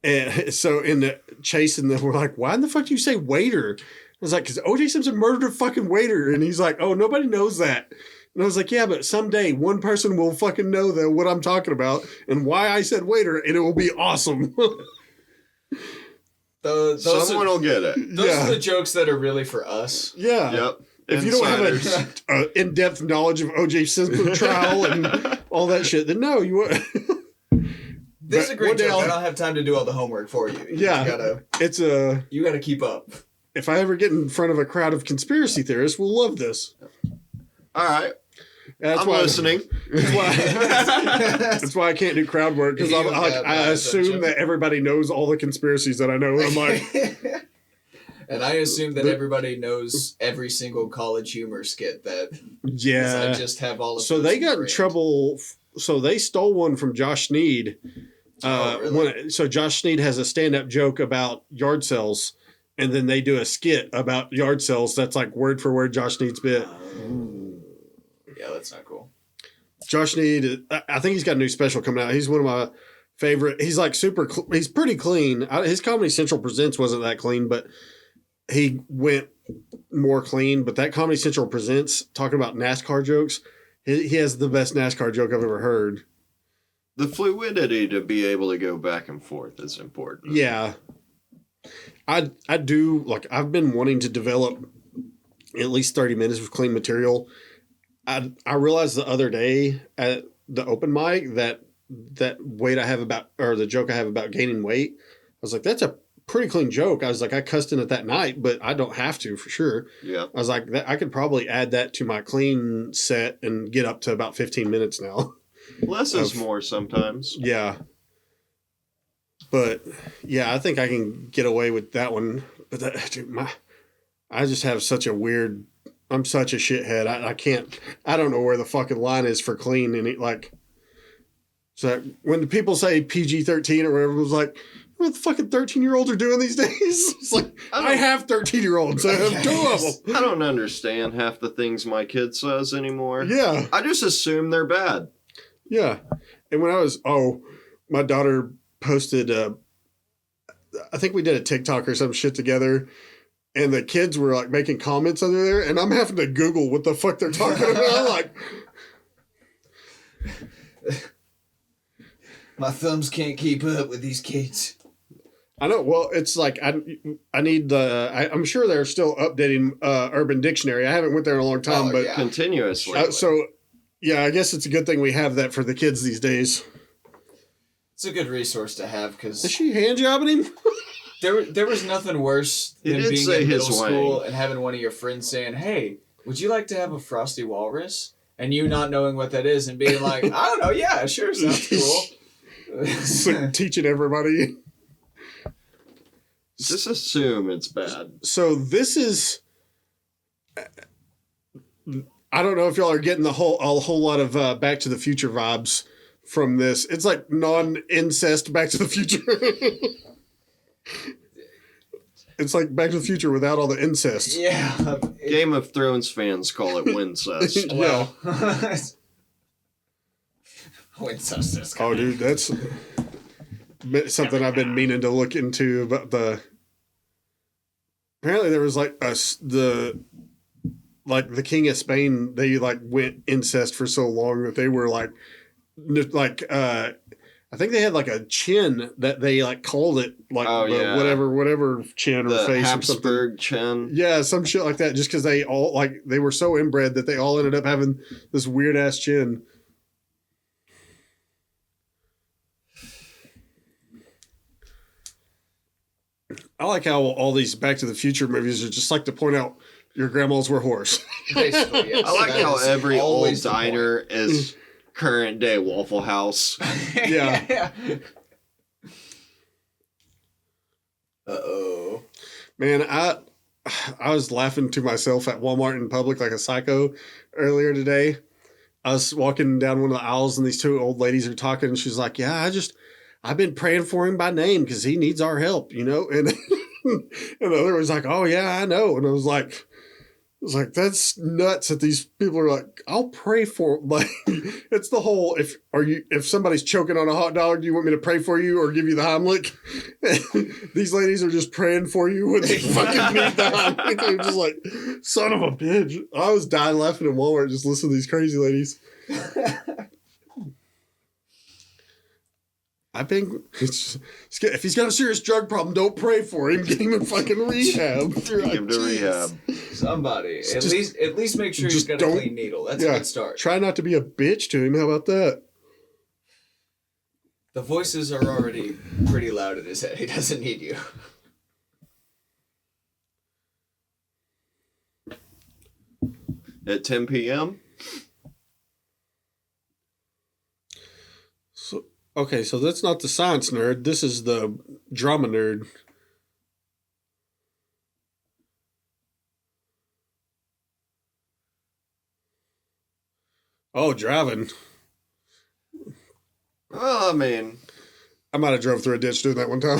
and so in the chase and we're like, why in the fuck do you say waiter? I was like, because O.J. Simpson murdered a fucking waiter, and he's like, oh, nobody knows that. And I was like, yeah, but someday one person will fucking know that what I'm talking about and why I said waiter, and it will be awesome. Those Someone will get it. are the jokes that are really for us. Yeah. Yep. If you don't Insiders. have a in-depth knowledge of O.J. Simpson trial and all that shit, then no, you won't. This is a But great one day joke. I'll- I don't have time to do all the homework for you. Yeah. It's a. You gotta keep up. If I ever get in front of a crowd of conspiracy theorists, we'll love this. All right. That's I'm why, listening. That's why I can't do crowd work because You I got assume that everybody knows all the conspiracies that I know. And I'm like, And I assume that everybody knows every single College Humor skit that 'cause yeah. I just have all of So those they got in ingrained. trouble. So they stole one from Josh Sneed. Oh, really? So Josh Sneed has a stand-up joke about yard sales, and then they do a skit about yard sales. That's like word for word Josh Sneed's bit. Yeah, that's not cool. Josh Sneed, I think he's got a new special coming out. He's one of my favorite. He's like he's pretty clean. His Comedy Central Presents wasn't that clean, but he went more clean. But that Comedy Central Presents, talking about NASCAR jokes, he has the best NASCAR joke I've ever heard. The fluidity to be able to go back and forth is important. Yeah. I do, like, I've been wanting to develop at least 30 minutes of clean material. I realized the other day at the open mic that weight I have about, or the joke I have about gaining weight, I was like, that's a pretty clean joke. I was like, I cussed in it that night, but I don't have to for sure. Yeah. I was like, I could probably add that to my clean set and get up to about 15 minutes now. Less is more sometimes. Yeah. But yeah, I think I can get away with that one. But dude, I just have such a weird, I'm such a shithead. I can't, I don't know where the fucking line is for clean. And so when people say PG-13 or whatever, it was like, what the fucking 13-year-olds are doing these days? It's like, I have 13-year-olds. I have two of them. I don't understand half the things my kid says anymore. Yeah. I just assume they're bad. Yeah. And when I was, my daughter posted, I think we did a TikTok or some shit together, and the kids were like making comments under there, and I'm having to Google what the fuck they're talking about. I'm like, My thumbs can't keep up with these kids. I know. Well, it's like I need the. I'm sure they're still updating Urban Dictionary. I haven't went there in a long time, but yeah. Continuously. so yeah, I guess it's a good thing we have that for the kids these days. It's a good resource to have Is because she hand jobbing him? there was nothing worse He than did being say in middle his school wang. and having one of your friends saying, "Hey, would you like to have a frosty walrus?" And you not knowing what that is and being like, "I don't know. Yeah, sure, sounds cool." It's like teaching everybody. Just assume it's bad. So this is. I don't know if y'all are getting a whole lot of Back to the Future vibes from this. It's like non-incest Back to the Future. It's like Back to the Future without all the incest. Yeah. Game of Thrones fans call it Wincest. Well, Wincest is Oh, dude, that's something I've been meaning to look into about the. Apparently, there was like the King of Spain. They like went incest for so long that they were like I think they had like a chin that they like called it like whatever chin The or face or something. Habsburg chin. Yeah, some shit like that. Just because they all they were so inbred that they all ended up having this weird ass chin. I like how all these Back to the Future movies are just like to point out your grandmas were horse. basically. Yes. I like That how is every old always the diner is current day Waffle House. point. Yeah. Uh-oh. Man, I was laughing to myself at Walmart in public like a psycho earlier today. I was walking down one of the aisles and these two old ladies are talking and she's like, "Yeah, I've been praying for him by name because he needs our help, you know?" And and the other was like, "Oh yeah, I know." And I was like, that's nuts that these people are like, "I'll pray for him." Like, it's the whole if somebody's choking on a hot dog, do you want me to pray for you or give you the Heimlich? These ladies are just praying for you when they fucking need the Heimlich. They're just like, son of a bitch. I was dying laughing in Walmart just listening to these crazy ladies. I think if he's got a serious drug problem, don't pray for him. Get him in fucking rehab. Take him to rehab. Somebody. At least make sure he's got a clean needle. That's a good start. Try not to be a bitch to him. How about that? The voices are already pretty loud in his head. He doesn't need you. At 10 p.m.? Okay, so that's not the science nerd. This is the drama nerd. Oh, driving. Well, I mean, I might have drove through a ditch doing that one time.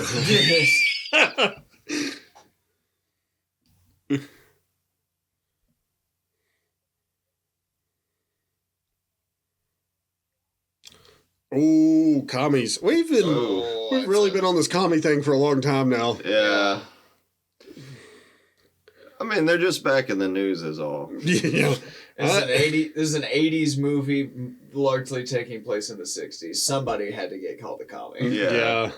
Oh, commies. We've really been on this commie thing for a long time now. yeah. I mean, they're just back in the news is all. Yeah. This is an 80s movie largely taking place in the 60s. Somebody had to get called a commie. Yeah.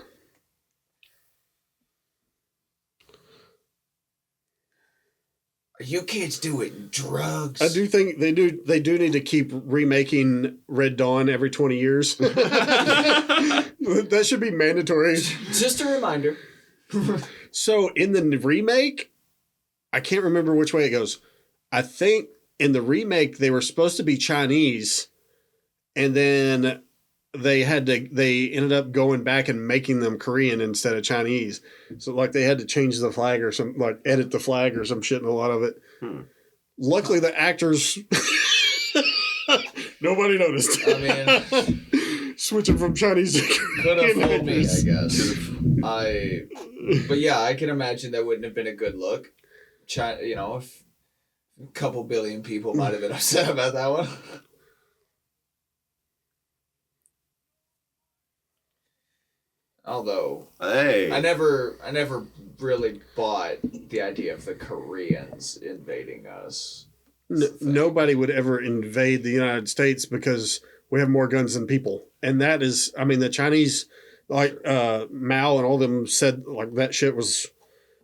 Are you kids doing drugs? I do think they do need to keep remaking Red Dawn every 20 years. That should be mandatory. Just a reminder. So in the remake, I can't remember which way it goes. I think in the remake they were supposed to be Chinese, and then they ended up going back and making them Korean instead of Chinese. So like they had to change the flag or some like edit the flag or some shit in a lot of it. Luckily the actors nobody noticed. I mean, switching from Chinese to could have Korean fooled me, I actors. guess. But yeah, I can imagine that wouldn't have been a good look. China, if a couple billion people might have been upset about that one. Although, Hey. I never really bought the idea of the Koreans invading us. Nobody would ever invade the United States because we have more guns than people. And that is, I mean, the Chinese, like Mao and all them said, like that shit was,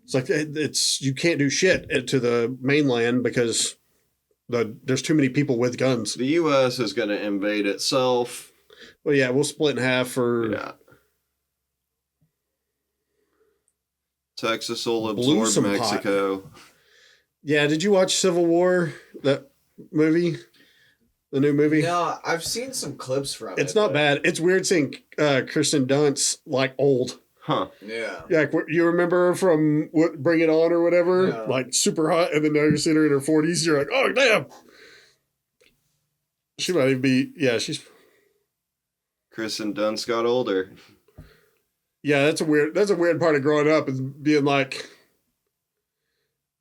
it's like, it's, you can't do shit to the mainland because there's too many people with guns. The U.S. is going to invade itself. Well, yeah, we'll split in half for... Yeah. Texas will Blew absorb some Mexico. Yeah, did you watch Civil War, that movie? The new movie? No, I've seen some clips from it. It's not bad. It's weird seeing Kirsten Dunst, like, old. Huh. Yeah. Yeah, like, you remember her from Bring It On or whatever? Yeah. Like, super hot, and then now you're seeing her in her 40s, you're like, oh, damn! She might even be, yeah, she's... Kristen Dunst got older. Yeah, that's a weird part of growing up, is being like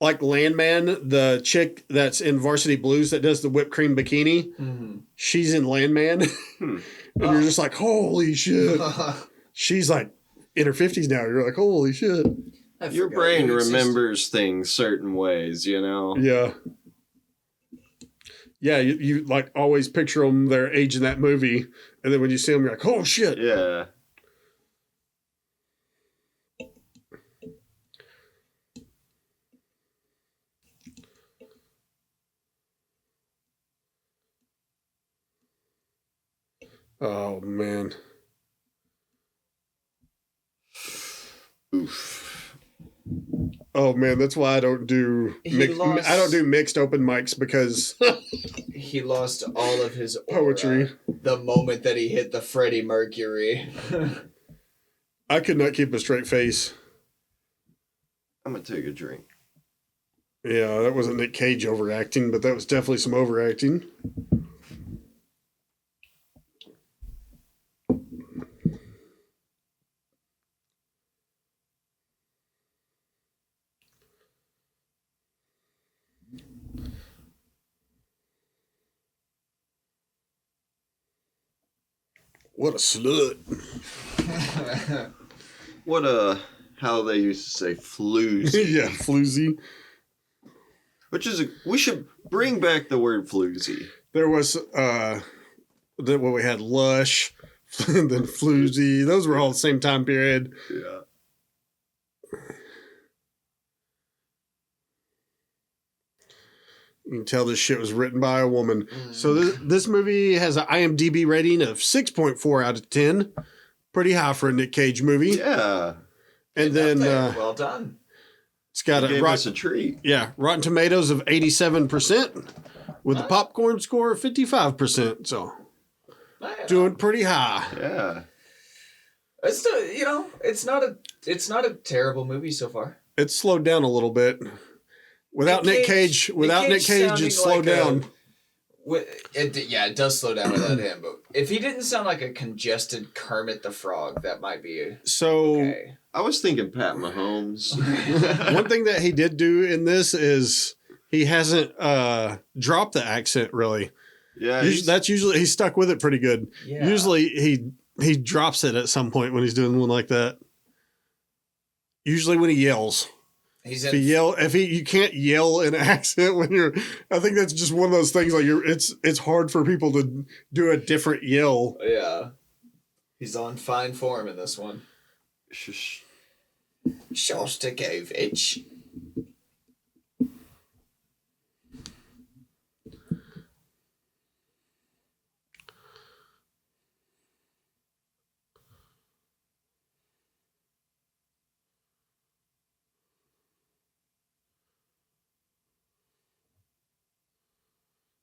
Landman, the chick that's in Varsity Blues that does the whipped cream bikini. Mm-hmm. She's in Landman. And you're just like, holy shit. She's like in her 50s now. You're like, holy shit. Your brain remembers things certain ways, you know? Yeah. Yeah, you like always picture them their age in that movie. And then when you see them, you're like, oh shit. Yeah. Oh, man. Oof. Oh, man, that's why I don't do mixed open mics, because he lost all of his aura poetry the moment that he hit the Freddie Mercury. I could not keep a straight face. I'm going to take a drink. Yeah, that wasn't Nick Cage overacting, but that was definitely some overacting. What a slut. What a, how they used to say, floozy. Yeah, floozy. Which is, we should bring back the word floozy. There was, we had lush, and then floozy. Those were all the same time period. Yeah. You can tell this shit was written by a woman. So this movie has an IMDb rating of 6.4 out of 10. Pretty high for a Nick Cage movie. Yeah. And then well done. It's got gave us a treat. Yeah, Rotten Tomatoes of 87% with a popcorn score of 55%. So doing pretty high. Yeah. It's still, it's not a terrible movie so far. It's slowed down a little bit. Without Nick Cage, it slowed down. It does slow down without him. But if he didn't sound like a congested Kermit the Frog, that might be okay. I was thinking Pat Mahomes. One thing that he did do in this is he hasn't dropped the accent really. Yeah, that's usually he's stuck with it pretty good. Yeah. Usually he drops it at some point when he's doing one like that. Usually when he yells. You can't yell in an accent when you're. I think that's just one of those things. Like it's hard for people to do a different yell. Yeah, he's on fine form in this one. Shostakovich.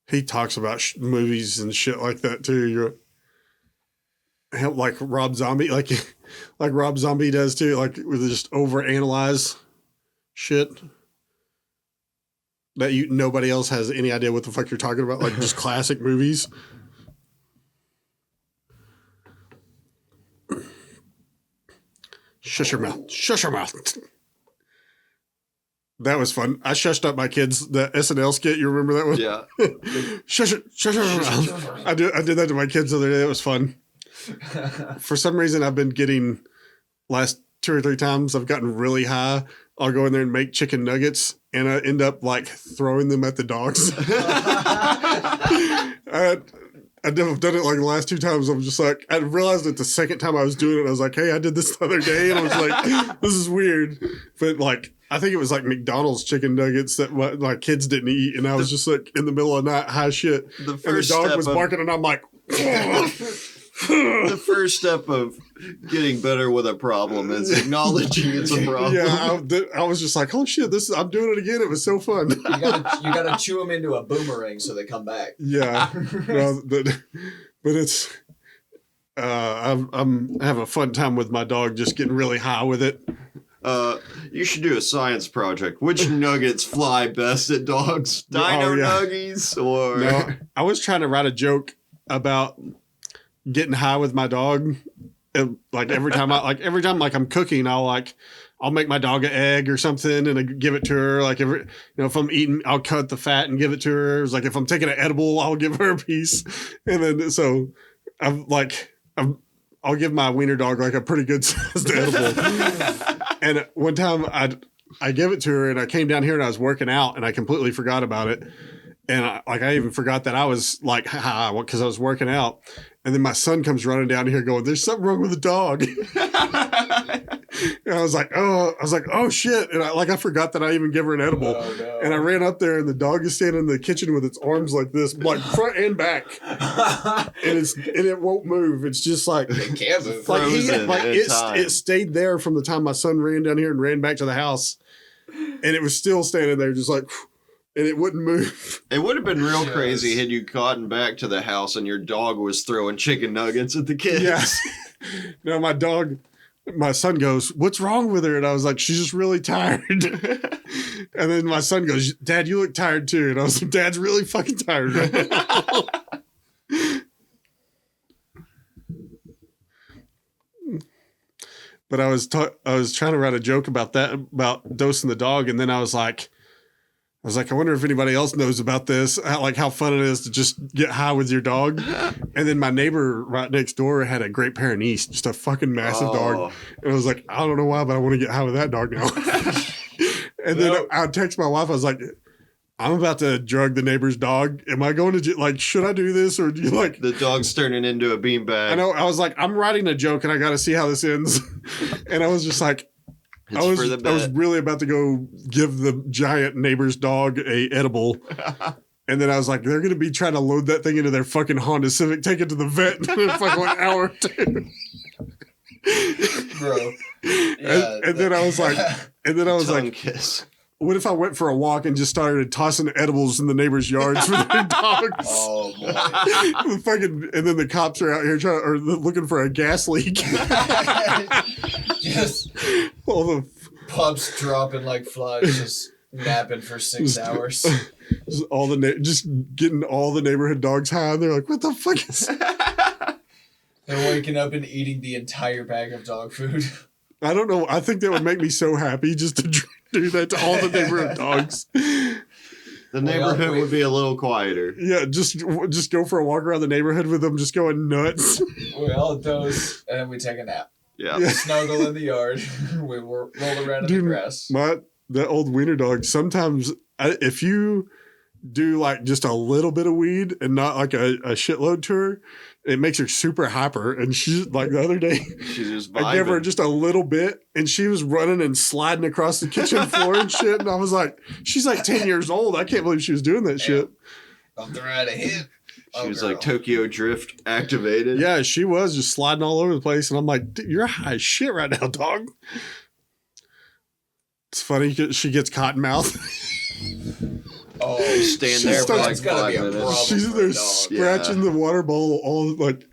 He talks about movies and shit like that too. Like Rob Zombie, like Rob Zombie does too. Like with just overanalyze shit that nobody else has any idea what the fuck you're talking about. Like just classic movies. Shush your mouth. Shush your mouth. That was fun. I shushed up my kids. The SNL skit, you remember that one? Yeah. Shush your mouth. I did that to my kids the other day. It was fun. For some reason, I've been getting, last 2 or 3 times, I've gotten really high. I'll go in there and make chicken nuggets, and I end up like throwing them at the dogs. I I've done it like the last 2 times. I'm just like, I realized it the second time I was doing it. I was like, hey, I did this the other day. And I was like, this is weird. But like, I think it was like McDonald's chicken nuggets that my kids didn't eat. And I was just like in the middle of the night, high shit. The And the first dog step was of- barking and I'm like, The first step of getting better with a problem is acknowledging it's a problem. yeah, I was just like, oh shit, I'm doing it again. It was so fun. You gotta chew them into a boomerang so they come back. Yeah. Well, but it's, I'm having a fun time with my dog, just getting really high with it. You should do a science project. Which nuggets fly best at dogs? Dino nuggies or... No, I was trying to write a joke about getting high with my dog. And, like every time I'm cooking, I'll make my dog an egg or something and I give it to her. Like if I'm eating, I'll cut the fat and give it to her. It's like if I'm taking an edible, I'll give her a piece. And then so I'll give my wiener dog like a pretty good sized edible. And one time I gave it to her and I came down here and I was working out and I completely forgot about it. And I even forgot that I was like, because I was working out. And then my son comes running down here going, there's something wrong with the dog. And I was like, oh shit. And I forgot that I even gave her an edible. Oh, no. And I ran up there and the dog is standing in the kitchen with its arms like this, like front and back. And it won't move. It's just like, It can't move. like Frozen in time. it stayed there from the time my son ran down here and ran back to the house. And it was still standing there just like, and it wouldn't move. It would have been real Yes. crazy had you gotten back to the house and your dog was throwing chicken nuggets at the kids. Yes. No, my son goes, what's wrong with her? And I was like, she's just really tired. And then my son goes, Dad, you look tired too. And I was like, Dad's really fucking tired right now. But I was trying to write a joke about that, about dosing the dog. And then I was like, I wonder if anybody else knows about this, how fun it is to just get high with your dog. And then my neighbor right next door had a Great Pyrenees, just a fucking massive dog. And I was like, I don't know why, but I want to get high with that dog now. And then I text my wife. I was like, I'm about to drug the neighbor's dog. Am I going to should I do this or do you like? The dog's turning into a beanbag. I know. I was like, I'm writing a joke and I got to see how this ends. And I was just like, It's for the I was bet. really about to go give the giant neighbor's dog a edible. And then I was like, they're going to be trying to load that thing into their fucking Honda Civic, take it to the vet in fucking an hour or two. Bro. And then I was like, Tongue kiss. what if I went for a walk and just started tossing edibles in the neighbor's yards for their dogs? Oh, boy. And then the cops are out here looking for a gas leak. Just All the pups dropping like flies, just napping for 6 hours. just getting all the neighborhood dogs high. And they're like, what the fuck is that? They're waking up and eating the entire bag of dog food. I don't know. I think that would make me so happy just to do that to all the neighborhood dogs. The neighborhood would be a little quieter. Yeah, just go for a walk around the neighborhood with them just going nuts. We all doze and then we take a nap. Yeah. Yeah. Snuggle in the yard. We roll around in the grass. That old wiener dog, sometimes if you do just a little bit of weed and not like a shitload to her, it makes her super hyper. And she's like the other day, She's just vibing. I gave her just a little bit and she was running and sliding across the kitchen floor and shit. And I was like, she's like 10 years old. I can't believe she was doing that shit. I'm trying to hit. She was like Tokyo Drift activated. Yeah, she was just sliding all over the place. And I'm like, dude, you're high as shit right now, dog. It's funny. She gets cotton mouth. Oh, Stand there for like that's gotta 5 be a minutes. problem. She's for there a dog. scratching the water bowl, all like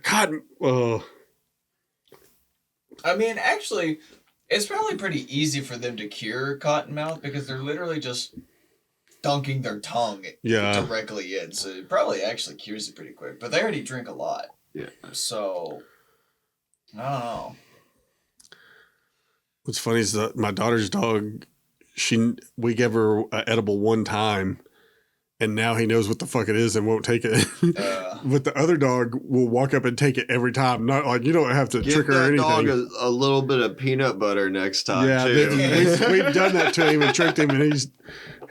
cotton. I mean, actually, it's probably pretty easy for them to cure cottonmouth because they're literally just dunking their tongue directly in. So it probably actually cures it pretty quick. But they already drink a lot. Yeah. So, I don't know. What's funny is that my daughter's dog, we gave her an edible one time, and now he knows what the fuck it is and won't take it. But the other dog will walk up and take it every time. Not like you don't have to Give trick her or that anything. dog a little bit of peanut butter next time, Yeah, too. we've done that to him and tricked him, and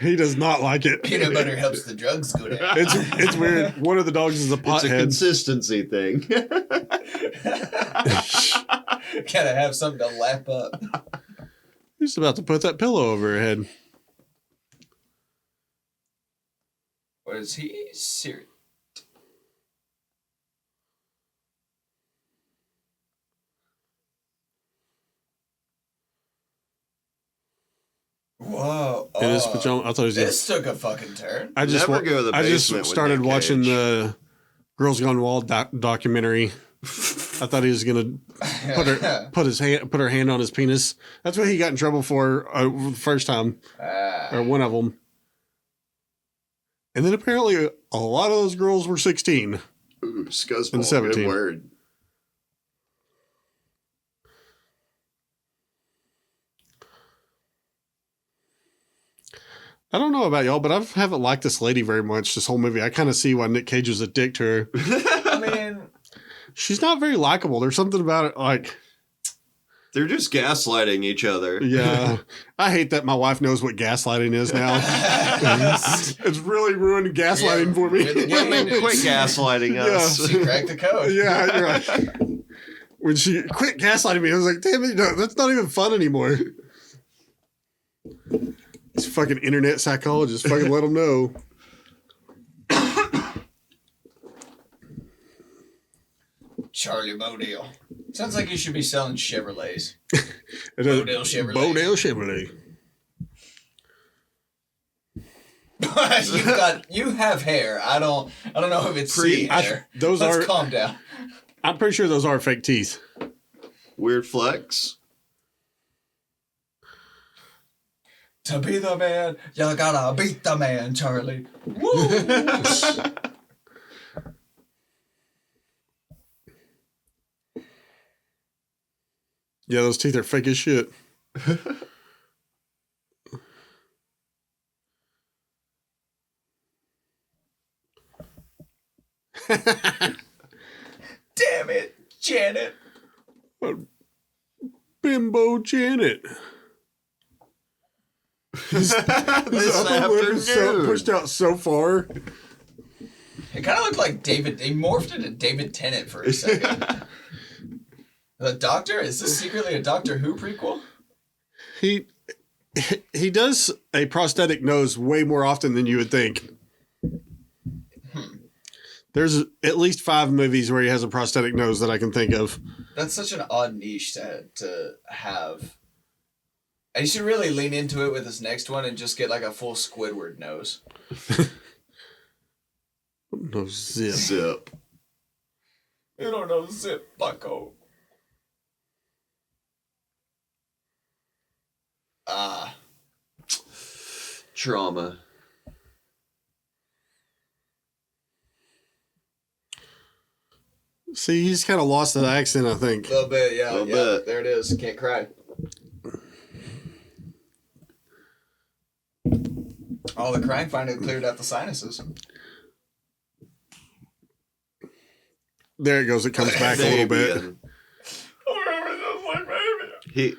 He does not like it. Peanut butter helps the drugs go down. It's weird. One of the dogs is a It's a pothead. consistency thing. Gotta have something to lap up. He's about to put that pillow over her head. Was he serious? Whoa! In his pajama. I thought he was. This took a fucking turn. I just Never go to the I just basement with started Nick watching Cage. the Girls Gone Wild documentary. I thought he was gonna put her hand on his penis. That's what he got in trouble for the first time, or one of them. And then apparently a lot of those girls were 16. Ooh, scuzzball, And 17. good word. I don't know about y'all, but I haven't liked this lady very much this whole movie. I kind of see why Nick Cage was a dick to her. I mean, She's not very likable. There's something about it like, They're just gaslighting each other. yeah. I hate that my wife knows what gaslighting is now. It's really ruined gaslighting for me. Women, quit gaslighting us. she cracked the code. Yeah, you're right. When she quit gaslighting me, I was like, damn it, no, that's not even fun anymore. These fucking internet psychologists fucking let them know. Charlie Bodale. Sounds like you should be selling Chevrolets. Bodale Chevrolet. Bodale Chevrolet. You have hair. I don't know if it's seed hair. Let's calm down. I'm pretty sure those are fake teeth. Weird flex. To be the man, you gotta beat the man, Charlie. Woo! Yeah, those teeth are fake as shit. Damn it, Janet. Bimbo Janet. This Upper lip is so afternoon. pushed out so far. It kind of looked like David. They morphed into David Tennant for a second. The Doctor? Is this secretly a Doctor Who prequel? He does a prosthetic nose way more often than you would think. There's at least 5 movies where he has a prosthetic nose that I can think of. That's such an odd niche to have. And you should really lean into it with this next one and just get like a full Squidward nose. No zip. Zip. You don't know zip, bucko. Trauma. See, he's kind of lost that accent, I think. A little bit, yeah. Little bit. There it is. Can't cry. Oh, the crying finally cleared out the sinuses. There it goes. It comes back a little bit. Fabian.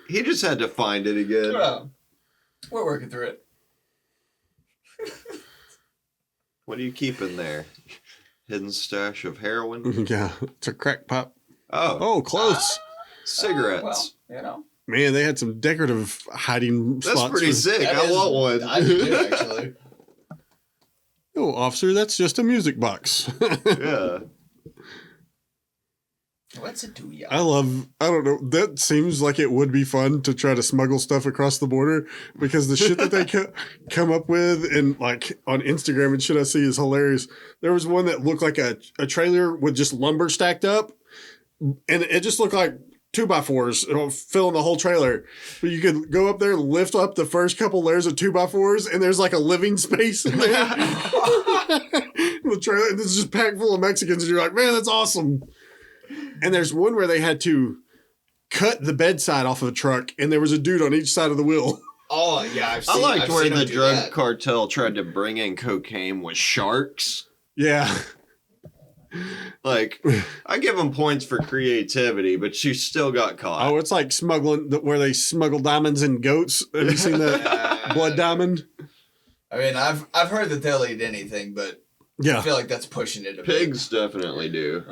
He just had to find it again. Yeah. We're working through it. What do you keep in there? Hidden stash of heroin? Yeah, it's a crack pop. Oh, Oh, close. cigarettes. Well, you know. Man, they had some decorative hiding That's spots. pretty sick. That I is- want one. I do, actually. Oh, officer, that's just a music box. Yeah. What's it do, I y'all? don't know. That seems like it would be fun to try to smuggle stuff across the border because the shit that they come up with and like on Instagram and shit I see is hilarious. There was one that looked like a trailer with just lumber stacked up and it just looked like 2x4s filling the whole trailer. But you could go up there, lift up the first couple layers of 2x4s and there's like a living space in there. The trailer, and it's just packed full of Mexicans and you're like, man, that's awesome. And there's one where they had to cut the bedside off of a truck, and there was a dude on each side of the wheel. Oh, yeah, I've seen I liked I've where seen the them do drug that. cartel tried to bring in cocaine with sharks. Yeah. Like, I give them points for creativity, but she still got caught. Oh, it's like smuggling, where they smuggle diamonds and goats. Have you seen that Blood Diamond? I mean, I've heard that they'll eat anything, but I Yeah. feel like that's pushing it a bit. Pigs definitely do.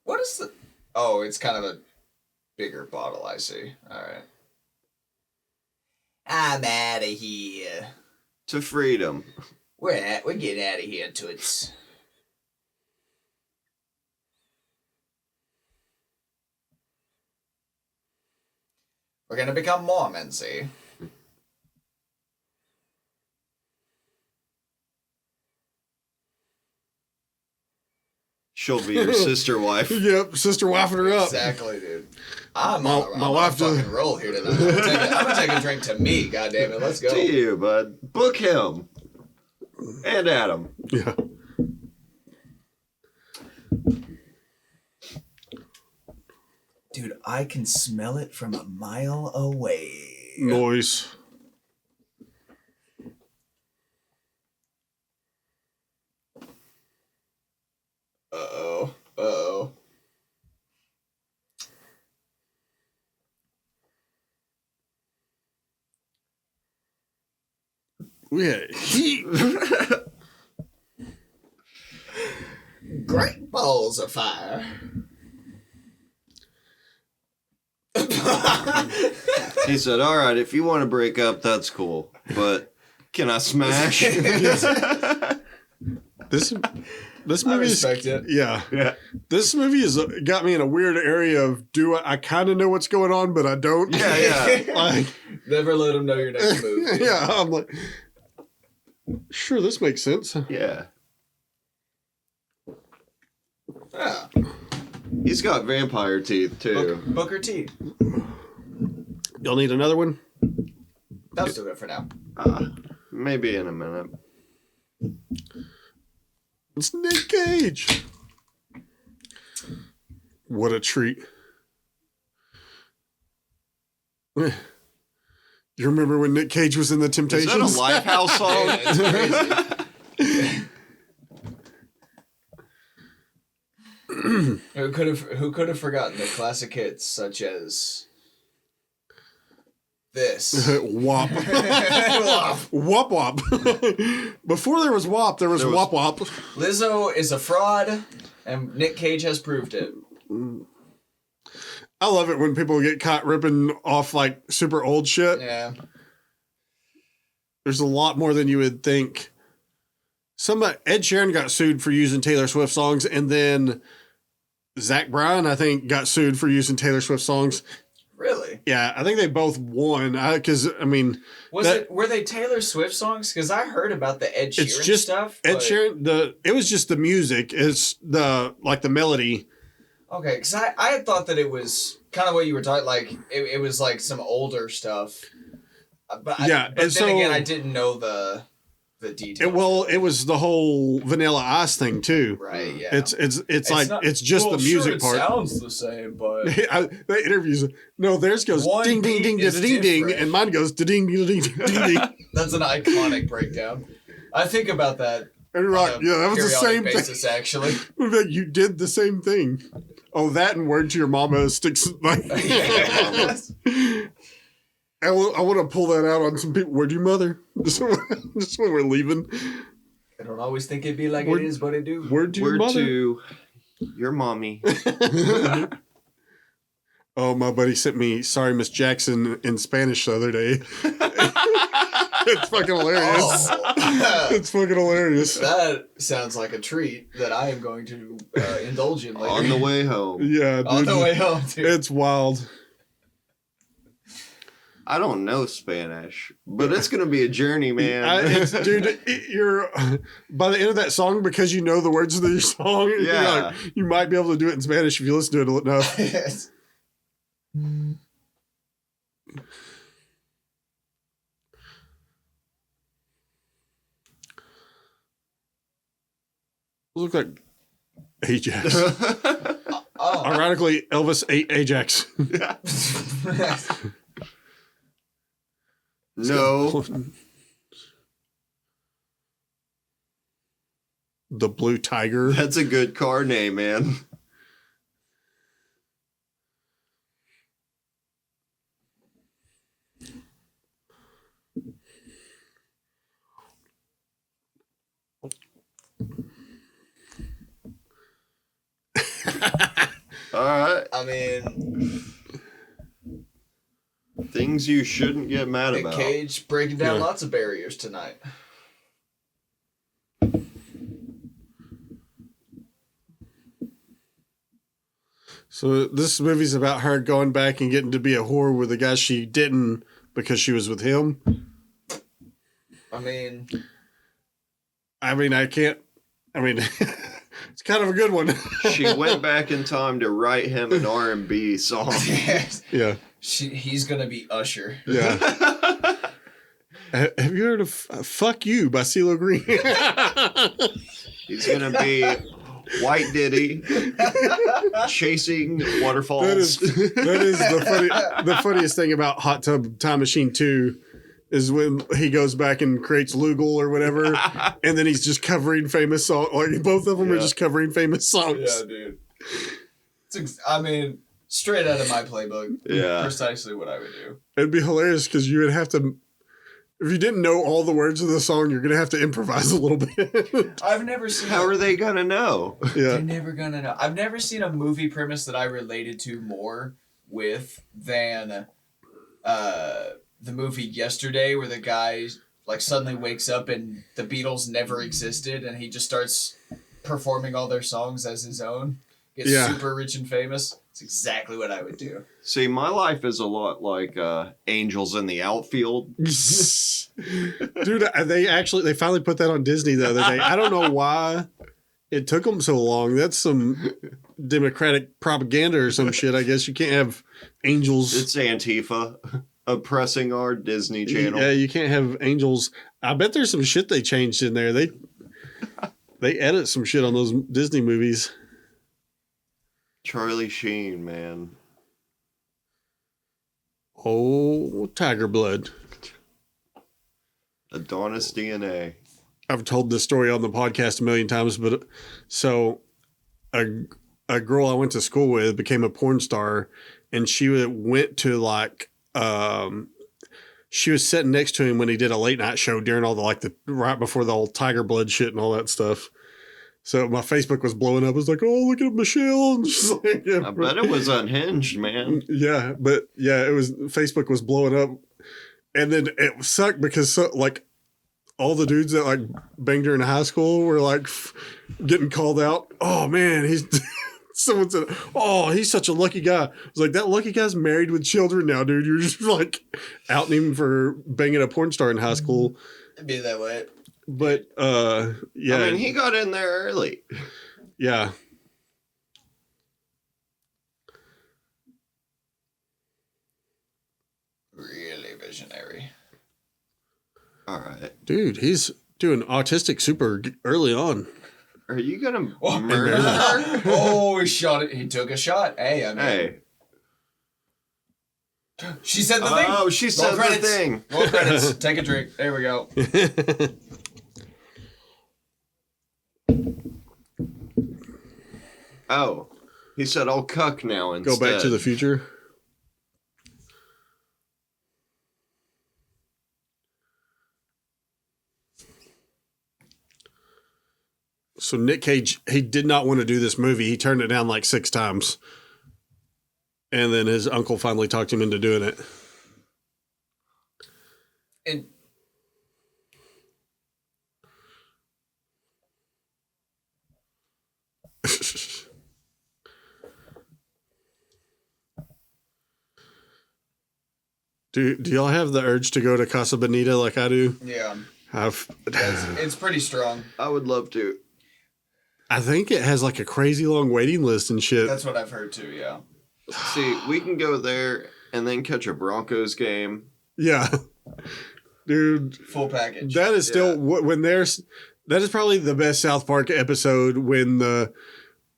What is the... Oh, it's kind of a bigger bottle, I see. All right. I'm out of here. To freedom. We're getting out of here, toots. We're gonna become Mormons, see? She'll be your sister wife. Yep, sister wifing her up. Exactly, dude. I'm My on a wife fucking does- roll here tonight. I'm gonna take a drink to me, goddammit. Let's go. To you, bud. Book him. And Adam. Yeah. Dude, I can smell it from a mile away. Noise. Uh-oh. Uh-oh. Yeah. Heat. Great balls of fire. He said, all right, if you want to break up, that's cool. But can I smash? This I movie is, respect it. yeah. Yeah. This movie has got me in a weird area of I kind of know what's going on, but I don't. Yeah. Like, Never let them know your next move. dude. yeah, I'm like, sure, this makes sense. Yeah. Yeah. He's got vampire teeth, too. Booker T. Y'all need another one? That'll do it for now. Maybe in a minute. It's Nick Cage. What a treat. You remember when Nick Cage was in The Is Temptations? that a Lifehouse song? Yeah, it's crazy. Who could have forgotten the classic hits such as this? Wop. Wop wop. Before there was wop, there was wop wop. Lizzo is a fraud, and Nick Cage has proved it. I love it when people get caught ripping off like super old shit. Yeah. There's a lot more than you would think. Ed Sheeran got sued for using Taylor Swift songs, and then Zach Bryan, I think, got sued for using Taylor Swift songs. Really? Yeah, I think they both won. Because I mean, Were they Taylor Swift songs? Because I heard about the Ed Sheeran it's just stuff. Ed but- Sheeran. It was just the music. It's the melody. Okay, because I had thought that it was kind of what you were talking. Like it was like some older stuff. But Yeah, but and then again, so- I didn't know the details. It was the whole Vanilla Ice thing too. Right. Yeah. It's like not- it's just well, the music sure, part. It sounds the same, but That interviews. No, theirs goes One ding ding ding beat is ding ding, different. and mine goes ding ding ding ding ding. that's an iconic breakdown. I think about that. And you're like, on a yeah, that was the periodic same basis, thing. actually. Like, you did the same thing. Oh, that and Word to Your Mama sticks. Like, I want to pull that out on some people. Where'd your mother? Just when we're leaving. I don't always think it'd be like Word- it is, but it do. Word to your Word mother. to your mommy. Oh, my buddy sent me "Sorry, Miss Jackson" in Spanish the other day. It's fucking hilarious. Oh. It's fucking hilarious. That sounds like a treat that I am going to indulge in later. On the way home. Yeah, dude. On the way home, dude. It's wild. I don't know Spanish, but it's going to be a journey, man. You're by the end of that song, because you know the words of the song. you're Yeah. like, you might be able to do it in Spanish if you listen to it enough. Yes. Look like Ajax. Oh. Ironically, Elvis ate Ajax. No. The Blue Tiger. That's a good car name, man. All right. I mean, Things you shouldn't get mad Nick about. Cage breaking down lots of barriers tonight. So this movie's about her going back and getting to be a whore with a guy she didn't because she was with him. I mean, I can't. I mean, it's kind of a good one. She went back in time to write him an R&B song. Yeah. He's gonna be Usher. Yeah. Have you heard of "Fuck You" by CeeLo Green? He's gonna be White Diddy chasing waterfalls. That is the funniest thing about Hot Tub Time Machine 2 is when he goes back and creates Lugal or whatever, and then he's just covering famous songs. Like both of them are just covering famous songs. Yeah, dude. I mean, straight out of my playbook. Yeah. Precisely what I would do. It'd be hilarious because you would have to. If you didn't know all the words of the song, you're gonna have to improvise a little bit. I've never seen. How are they gonna know? Yeah. They're never gonna know. I've never seen a movie premise that I related to more with than the movie Yesterday, where the guy like suddenly wakes up and the Beatles never existed, and he just starts performing all their songs as his own. Gets super rich and famous. It's exactly what I would do. See, my life is a lot like Angels in the Outfield. Dude, they finally put that on Disney the other day. I don't know why it took them so long. That's some Democratic propaganda or some shit. I guess you can't have angels. It's Antifa oppressing our Disney Channel. Yeah, you can't have angels. I bet there's some shit they changed in there. They edit some shit on those Disney movies. Charlie Sheen, man. Oh, Tiger Blood. Adonis DNA. I've told this story on the podcast a million times, but so a girl I went to school with became a porn star, and she went to like she was sitting next to him when he did a late night show during all the right before the old Tiger Blood shit and all that stuff. So my Facebook was blowing up. I was like, "Oh, look at Michelle!" And she's like, yeah, I bet it was unhinged, man. Yeah, but yeah, it was. Facebook was blowing up, and then it sucked because all the dudes that like banged her in high school were like getting called out. Oh man, someone said, "Oh, he's such a lucky guy." I was like, "That lucky guy's married with children now, dude. You're just like outing him for banging a porn star in high school." It'd be that way. But yeah, I mean, he got in there early. Yeah. Really visionary. All right. Dude, he's doing autistic super early on. Are you gonna Oh, murder her? Oh, he shot it. He took a shot. Hey, I mean. Hey. She said the thing. Oh, she said the thing. Roll credits. Take a drink. There we go. Oh, he said I'll cuck now instead. Go back to the future. So Nick Cage, he did not want to do this movie. He turned it down like 6 times. And then his uncle finally talked him into doing it. And do y'all have the urge to go to Casa Bonita like I do? yeah, It's pretty strong. I would love to. I think it has like a crazy long waiting list and shit. That's what I've heard too. Yeah. See, we can go there and then catch a Broncos game. Yeah. Dude, Full package. that is still that is probably the best South Park episode when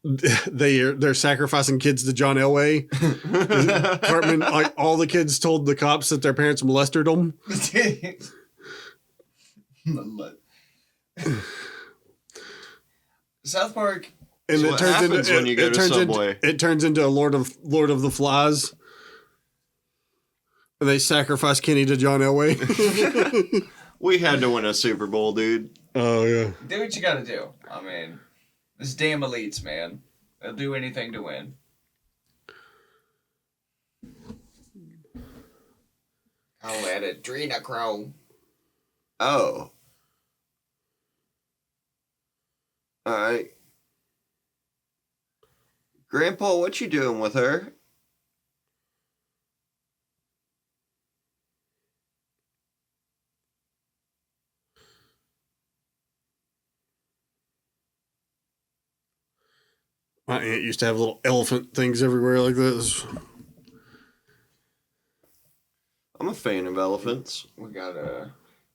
they're sacrificing kids to John Elway. Cartman, like all the kids told the cops that their parents molested them. South Park. And So it what turns happens into when you go to Subway? It turns into a Lord of the Flies. And they sacrifice Kenny to John Elway. We had to win a Super Bowl, dude. Oh yeah. Do what you gotta do. I mean, this damn elites, man. They'll do anything to win. Call it adrenochrome. Oh. Alright. Grandpa, what you doing with her? My aunt used to have little elephant things everywhere like this. I'm a fan of elephants. We got a...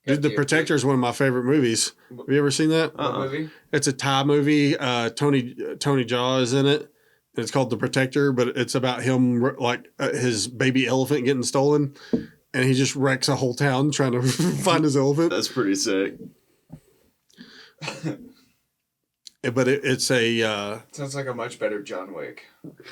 Dude, The Protector is one of my favorite movies. Have you ever seen that? What movie? It's a Thai movie. Tony Jaa is in it. It's called The Protector, but it's about him, like his baby elephant getting stolen, and he just wrecks a whole town trying to find his elephant. That's pretty sick. But it's a Sounds like a much better John Wick.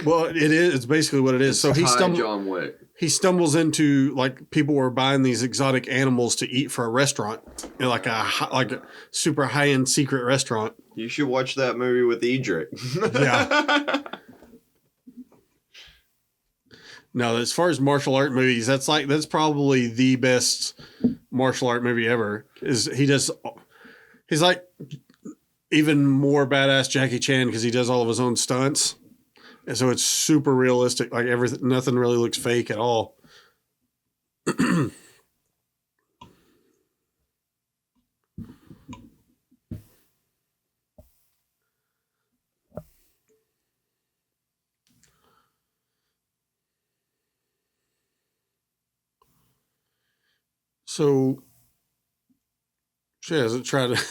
well, it is. It's basically what it is. So Thai John Wick. he stumbles into, like, people were buying these exotic animals to eat for a restaurant, you know, like a super high end secret restaurant. You should watch that movie with Edric. Yeah. No, as far as martial art movies, that's probably the best martial art movie ever. He's like even more badass Jackie Chan because he does all of his own stunts, and so it's super realistic. Like everything, nothing really looks fake at all. So she hasn't tried to.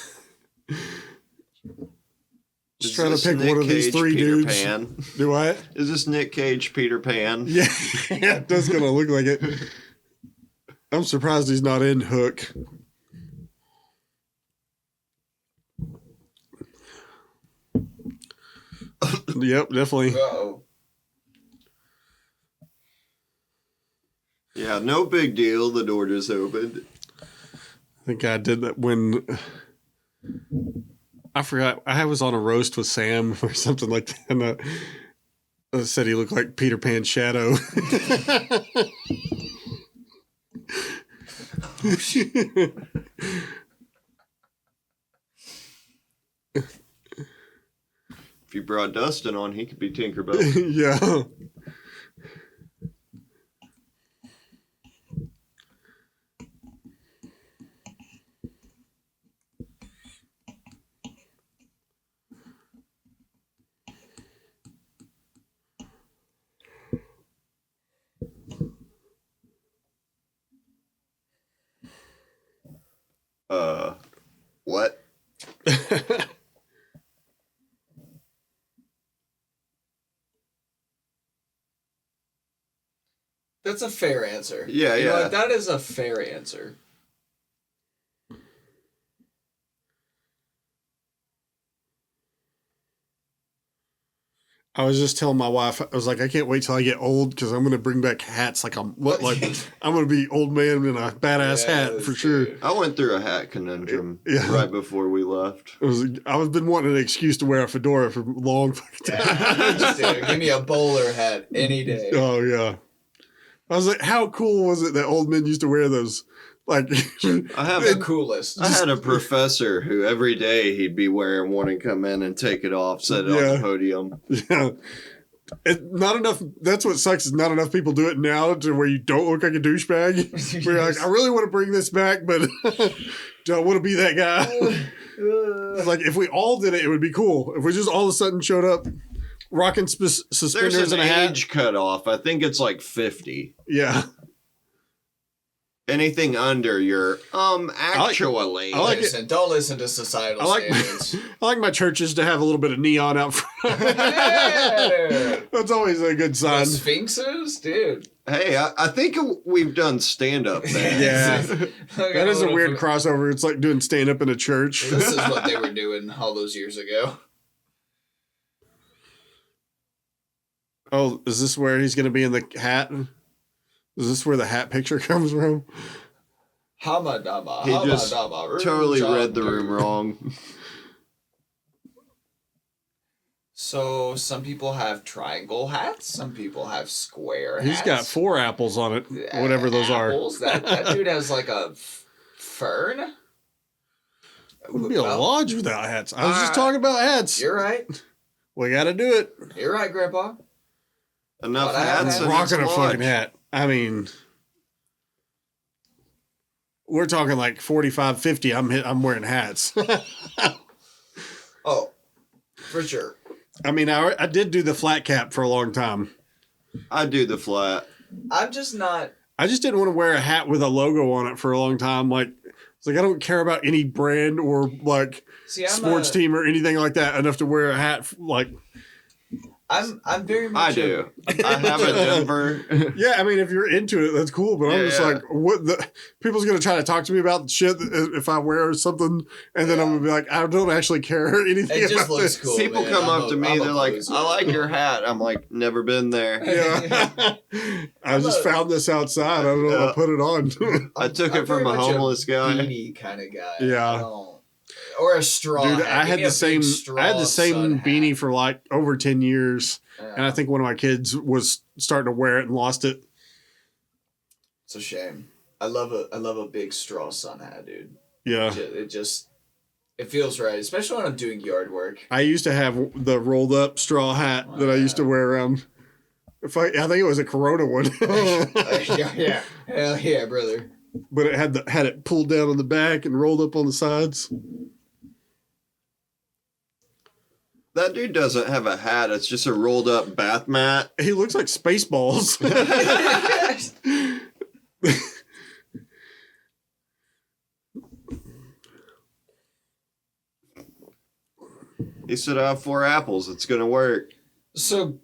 Just trying to pick Nick one of these Cage, three Peter dudes. Pan? Do I? Is this Nick Cage, Peter Pan? Yeah, it does kind of look like it. I'm surprised he's not in Hook. Yep, definitely. Uh-oh. Yeah, no big deal. The door just opened. I think I did that when I forgot. I was on a roast with Sam or something like that, and I said he looked like Peter Pan's shadow. If you brought Dustin on, he could be Tinkerbell. Yeah. What? That's a fair answer. Yeah, You know yeah. what? That is a fair answer. I was just telling my wife, I was like, I can't wait till I get old because I'm going to bring back hats. I'm going to be old man in a badass hat for sure. Dude. I went through a hat conundrum Yeah. right before we left. I've been wanting an excuse to wear a fedora for a long fucking time. Dude, give me a bowler hat any day. Oh yeah. I was like, how cool was it that old men used to wear those? Like, I have The coolest. I had a professor who every day he'd be wearing one and come in and take it off, set it on Yeah. the podium. yeah. Not enough. That's what sucks. Is not enough people do it now to where you don't look like a douchebag. Where you're like, I really want to bring this back, but don't want to be that guy. It's like if we all did it, it would be cool. If we just all of a sudden showed up rocking There's suspenders an and a hat. age cutoff. I think it's like 50. Yeah. Anything under your actually. I like it. Listen, don't listen to societal I like standards. I like my churches to have a little bit of neon out front. Yeah. That's always a good The sign. Sphinxes? Dude. Hey, I think we've done stand up there. Yeah. Like, That is a little weird bit- crossover. It's like doing stand up in a church. This is what they were doing all those years ago. Oh, is this where he's going to be in the hat? Is this where the hat picture comes from? Hamadaba. He just Hamadaba, Totally John read the room Dude. wrong. So some people have triangle hats. Some people have square hats. He's got 4 apples on it, whatever those apples. That dude has like a fern. It would be a lodge without hats. I was just talking about hats. You're right. We got to do it. You're right, Grandpa. Enough hats. Rocking a fucking hat. I mean, we're talking like 45, 50. I'm wearing hats. Oh, for sure. I mean, I did do the flat cap for a long time. I do the flat. I'm just not. I just didn't want to wear a hat with a logo on it for a long time. Like, it's like I don't care about any brand or like sports team or anything like that enough to wear a hat. Like, I'm very much. I do. I have a Denver. Yeah, I mean, if you're into it, that's cool. But I'm just like, what? People's gonna try to talk to me about shit if I wear something, and then I'm gonna be like, I don't actually care anything. It just about looks this. cool. People man. come up to me, they're like, poser. I like your hat. I'm like, never been there. Yeah, I just found this outside. I don't know. I put it on. I took I'm it from very a much homeless guy. beanie kind of guy. Yeah. I don't- Or a straw. Dude, hat. I Give had me the a same. big straw I had the same sun beanie hat. for like over 10 years, Yeah. and I think one of my kids was starting to wear it and lost it. It's a shame. I love a big straw sun hat, dude. Yeah. It feels right, especially when I'm doing yard work. I used to have the rolled up straw hat that I used to wear around. I think it was a Corona one, yeah, hell yeah, brother. but it had it pulled down on the back and rolled up on the sides. That dude doesn't have a hat. It's just a rolled up bath mat. He looks like Spaceballs. He said, I have 4 apples. It's going to work. So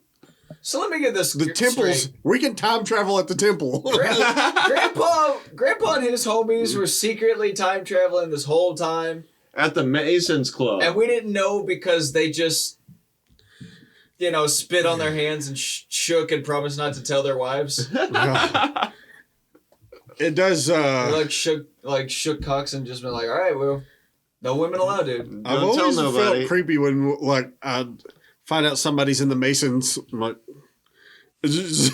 let me get this. The temples. straight. We can time travel at the temple. Grandpa and his homies were secretly time traveling this whole time, At the Masons Club. and we didn't know because they just, spit on their hands and shook and promised not to tell their wives. It does. They shook cocks and just been like, all right, well, no women allowed, dude. I've Don't tell always nobody. felt creepy when I find out somebody's in the Masons. I'm like, it's just,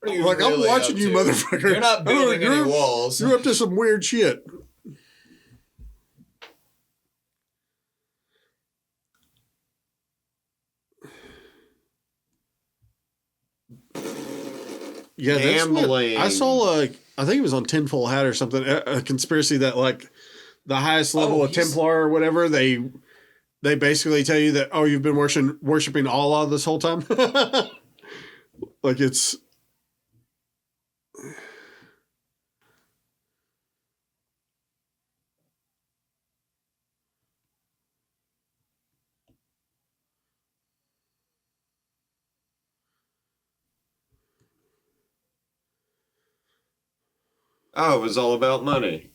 What are you like really I'm watching up you, to? motherfucker. You're not building any walls. You're up to some weird shit. Yeah, that's what- Gambling. I saw I think it was on Tinfoil Hat or something, a conspiracy that like the highest level of Templar or whatever, they basically tell you that, oh, you've been worshiping Allah this whole time. Like it's Oh, it was all about money.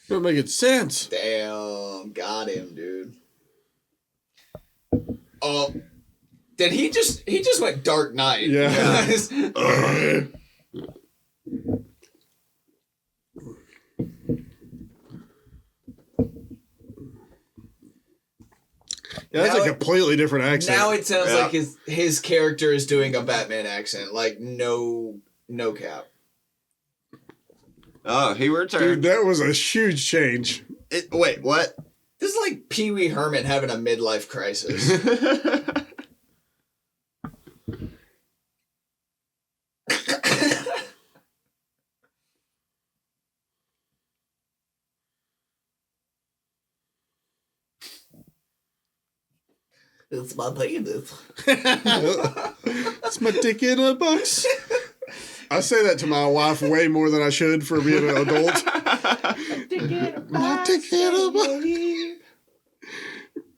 not making sense. Damn, got him, dude. Oh, did he just went Dark Knight? Yeah. Yeah, that's Now a completely different accent. Now it sounds Yeah. like his character is doing a Batman accent, like no cap. Oh, he Dude, returned. that was a huge change. Wait, what? This is like Pee Wee Herman having a midlife crisis. It's my penis. It's my dick in a box. I say that to my wife way more than I should for being an adult. My dick in a box.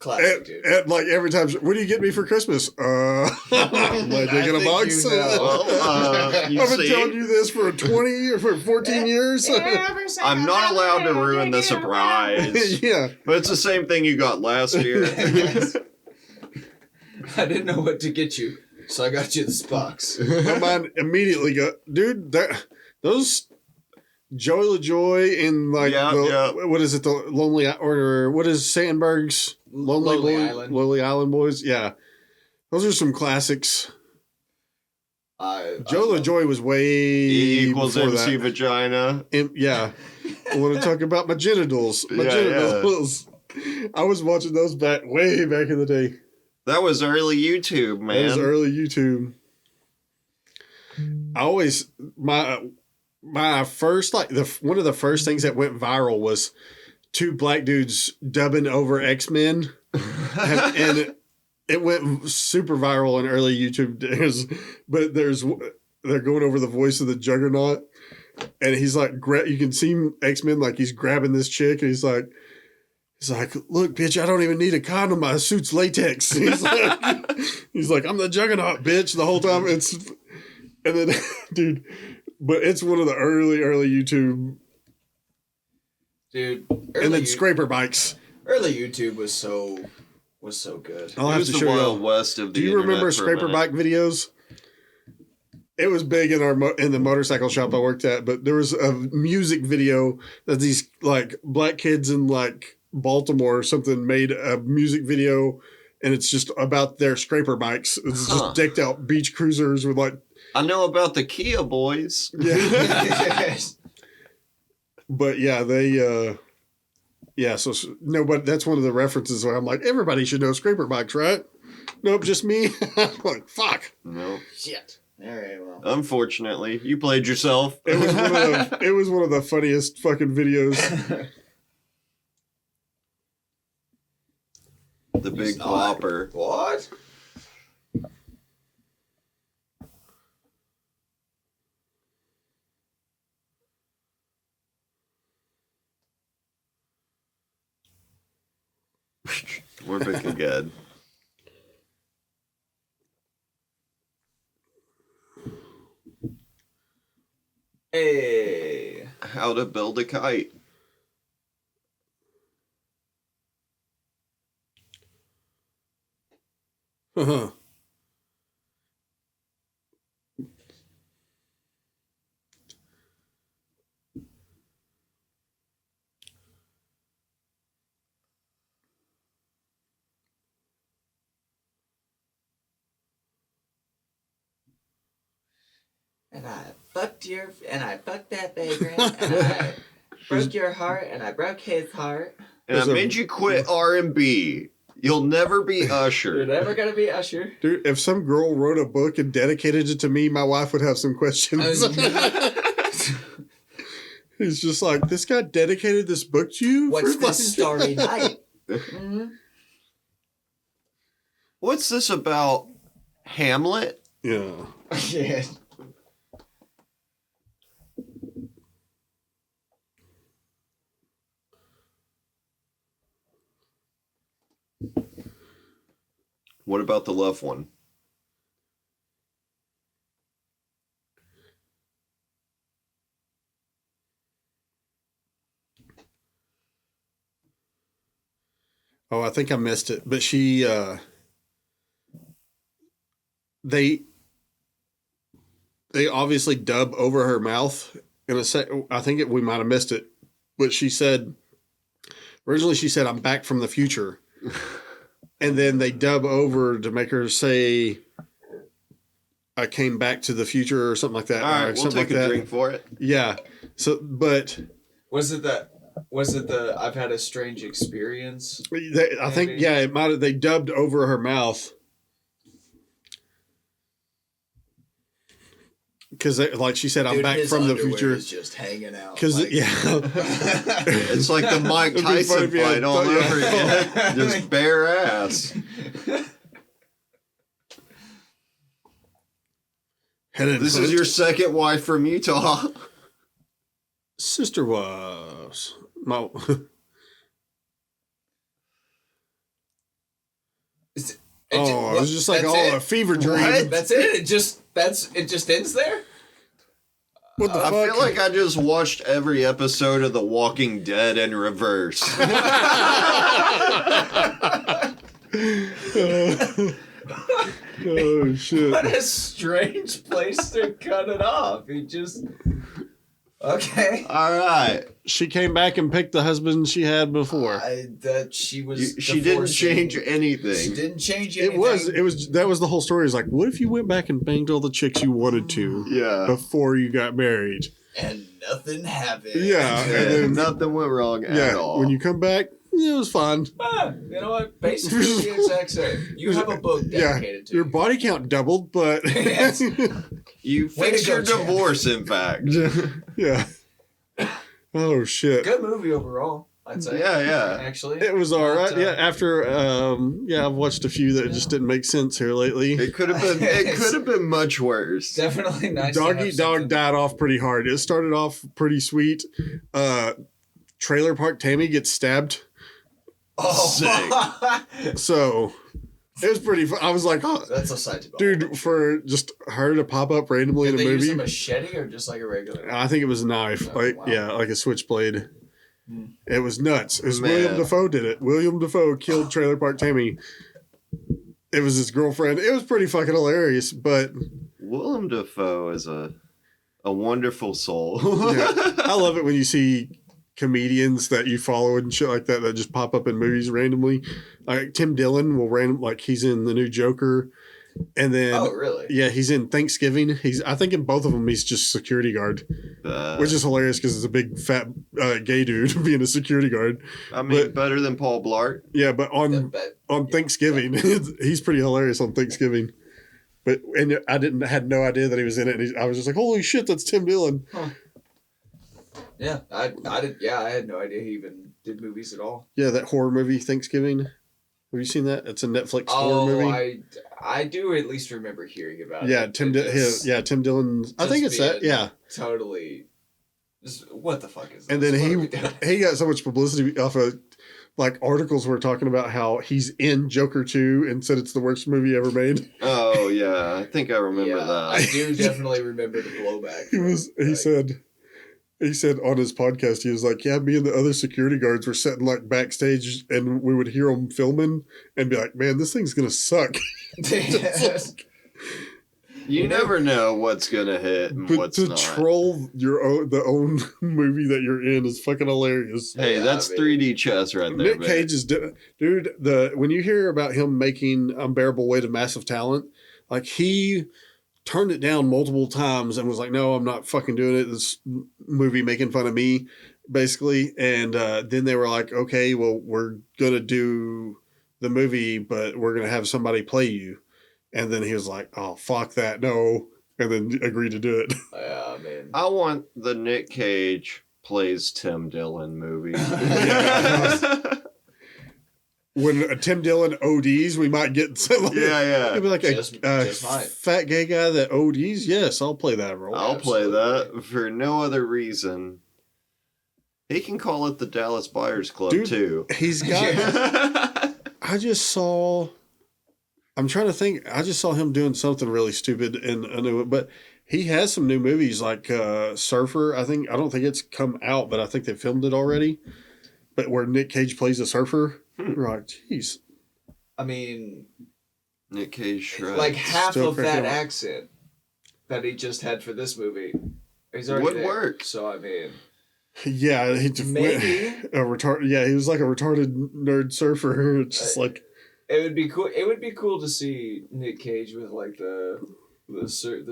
Classic, dude. And like every time, what do you get me for Christmas? My dick in a think box. you know. Well, you I've been see, telling you this for 20 or for 14 years. I'm not allowed to ruin the surprise. Yeah. But it's the same thing you got last year. I didn't know what to get you, so I got you this box. My mind immediately go, dude, those Joey LaJoy and like, what is it, the Lonely, or what is Sandberg's Lonely Island Boys? Yeah. Those are some classics. Joe LaJoy was way E equals before MC that. vagina. Yeah. I want to talk about my genitals. My genitals. I was watching those way back in the day. That was early YouTube, man. That was early YouTube. I always my first one of the first things that went viral was two black dudes dubbing over X-Men, and it went super viral in early YouTube days. But they're going over the voice of the Juggernaut, and he's like, you can see X-Men like he's grabbing this chick, and he's like, look, bitch, I don't even need a condom. My suit's latex. He's like, I'm the Juggernaut, bitch, the whole time. And then, dude, but it's one of the early YouTube. Dude. And then scraper bikes. Early YouTube was so good. I'll have to show you. Wild West of the Do you remember scraper bike videos? It was big in the motorcycle shop I worked at, but there was a music video that these like black kids in like Baltimore or something made a music video, and it's just about their scraper bikes. It's just decked out beach cruisers with like. I know about the Kia boys. Yeah. But yeah, they. Yeah, so no, but that's one of the references where I'm like, everybody should know scraper bikes, right? Nope, just me. I'm like, fuck. No. Shit. All right, well. Unfortunately, you played yourself. It was one of the funniest fucking videos. The big whopper. What? We're picking good. Hey. How to build a kite. Uh-huh. And I fucked that vagrant, and I broke your heart, and I broke his heart. And I made you quit R&B. You'll never be Usher. You're never gonna be Usher. Dude, if some girl wrote a book and dedicated it to me, my wife would have some questions. He's just like, this guy dedicated this book to you? What's this starry night? Mm-hmm. What's this about? Hamlet? Yeah. Yeah. What about the left one? Oh, I think I missed it. But she, they obviously dub over her mouth in a sec. I think we might have missed it, but she said, originally she said, "I'm back from the future," and then they dub over to make her say, "I came back to the future" or something like that. All right, we'll take a drink for it. Yeah. So, but Was it the I've had a strange experience? I think, yeah, it might have, they dubbed over her mouth. Because, like she said, I'm back from the future. Is just hanging out. Because, yeah. It's like the Mike Tyson fight all over again. Just bare ass. This is your second wife from Utah. Sister was. No. It ju- Oh, it was just like that's all it? a fever dream. What? That's it. It just ends there. What the I fuck? feel like I just watched every episode of The Walking Dead in reverse. Oh shit! What a strange place to cut it off. He just okay. All right. She came back and picked the husband she had before. That she was. She didn't divorcing. change anything. She didn't change anything. That was the whole story. Is like, what if you went back and banged all the chicks you wanted to Yeah. before you got married? And nothing happened. Yeah, and then Nothing went wrong at all. when you come back, it was fine. You know what? Basically the exact same. You have a book dedicated to Your you. body count doubled, but Yes. You Way fixed to go, your champ. divorce, in fact. yeah. Oh shit! Good movie overall, I'd say. Yeah. Actually. It was all right. But, Yeah, after I've watched a few that just didn't make sense here lately. It could have been. It could have been much worse. Definitely nice. to Dog have Eat Dog something- died off pretty hard. It started off pretty sweet. Trailer Park Tammy gets stabbed. Oh, So it was pretty fun. I was like, oh, that's a sight to behold. dude, for just her to pop up randomly Did in they a use a movie. machete or just like a regular? I think it was a knife. Oh, like, wow. yeah, like a switchblade. Hmm. It was nuts. It was Man. William Dafoe did it. William Dafoe killed Trailer Park Tammy. It was his girlfriend. It was pretty fucking hilarious, but Willem Dafoe is a wonderful soul. yeah, I love it when you see comedians that you follow and shit like that just pop up in movies randomly. Like Tim Dillon will like he's in the new Joker, and then Oh, really? yeah, he's in Thanksgiving. I think in both of them he's just security guard, which is hilarious because it's a big fat gay dude being a security guard. I mean, but- better than Paul Blart. Yeah, but on Thanksgiving, he's pretty hilarious on Thanksgiving. But I had no idea that he was in it. And I was just like, holy shit, that's Tim Dillon. Huh. Yeah, I did. Yeah, I had no idea he even did movies at all. Yeah, that horror movie Thanksgiving. Have you seen that? It's a Netflix horror movie. I do at least remember hearing about Yeah, it. Tim Dillon. I think it's that. Yeah. Totally. What the fuck is this? And then What are we doing? he got so much publicity off of like articles were talking about how he's in Joker 2 and said it's the worst movie ever made. Oh yeah, I think I remember Yeah, that. I do definitely remember the blowback. He said on his podcast, he was like, yeah, me and the other security guards were sitting like backstage and we would hear them filming and be like, man, this thing's going to suck. You never know what's gonna hit and But what's to not. troll the own movie that you're in is fucking hilarious. Hey, Yeah, that's I mean, 3D chess right there, Nick man. Cage is dude. When you hear about him making Unbearable Weight of Massive Talent, like he turned it down multiple times and was like, "No, I'm not fucking doing it." This movie making fun of me, basically. And then they were like, "Okay, well, we're gonna do the movie, but we're gonna have somebody play you." And then he was like, "Oh, fuck that, no," and then agreed to do it. Yeah, man. I want the Nick Cage plays Tim Dillon movie. When Tim Dillon ODs, we might get something. Yeah. It'd be like Just a might. fat gay guy that ODs. Yes, I'll play that role. I'll play Absolutely. that for no other reason. He can call it the Dallas Buyers Club Dude, too. He's got. I just saw. I'm trying to think. I just saw him doing something really stupid and I knew it, but he has some new movies like Surfer. I don't think it's come out, but I think they filmed it already. But where Nick Cage plays a surfer, right? Jeez. I mean, Nick Cage shreds. like half Still of that cracking up. accent that he just had for this movie, he's already Would there. work. So I mean, Yeah, maybe a retard. Yeah, he was like a retarded nerd surfer. It's just like. it would be cool. It would be cool to see Nick Cage with like the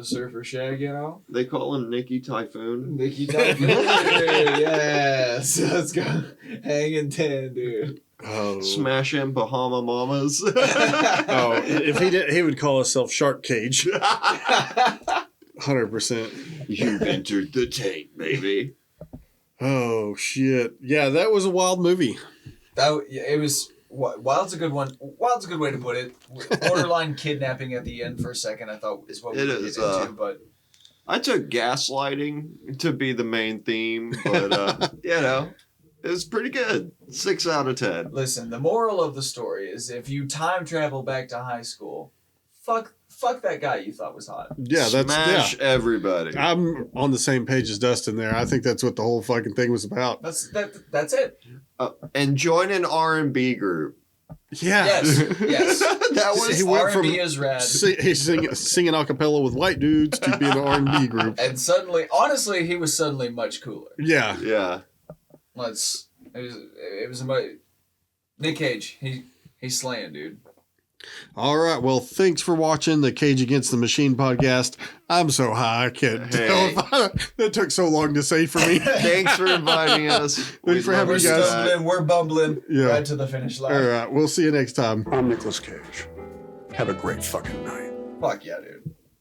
surfer shag, you know. They call him Nicky Typhoon. Nicky Typhoon, dude. Yes, let's go. Hanging 10, dude. Oh. Smashing Bahama Mamas. Oh, if he did, he would call himself Shark Cage. 100%. You've entered the tank, baby. Oh shit! Yeah, that was a wild movie. It was. Wild's a good one. Wild's a good way to put it. Borderline kidnapping at the end for a second, I thought is what we It were is, getting into, but I took gaslighting to be the main theme, but you know, It was pretty good. 6 out of 10. Listen, the moral of the story is if you time travel back to high school, fuck that guy you thought was hot. Yeah, Smash everybody. I'm on the same page as Dustin there. I think that's what the whole fucking thing was about. That's it. And join an R&B group. Yeah. Yes. That was He went from R&B is rad. He's singing a cappella with white dudes to being an R&B group. And suddenly, honestly, he was suddenly much cooler. Yeah. Yeah. It was Nick Cage. He's slaying, dude. All right. Well, thanks for watching the Cage Against the Machine podcast. I'm so high I can't tell if that took so long to say for me. Thanks for inviting us. Thanks for having We're me, guys. stumbling, we're bumbling Yeah. right to the finish line. All right. We'll see you next time. I'm Nicolas Cage. Have a great fucking night. Fuck yeah, dude.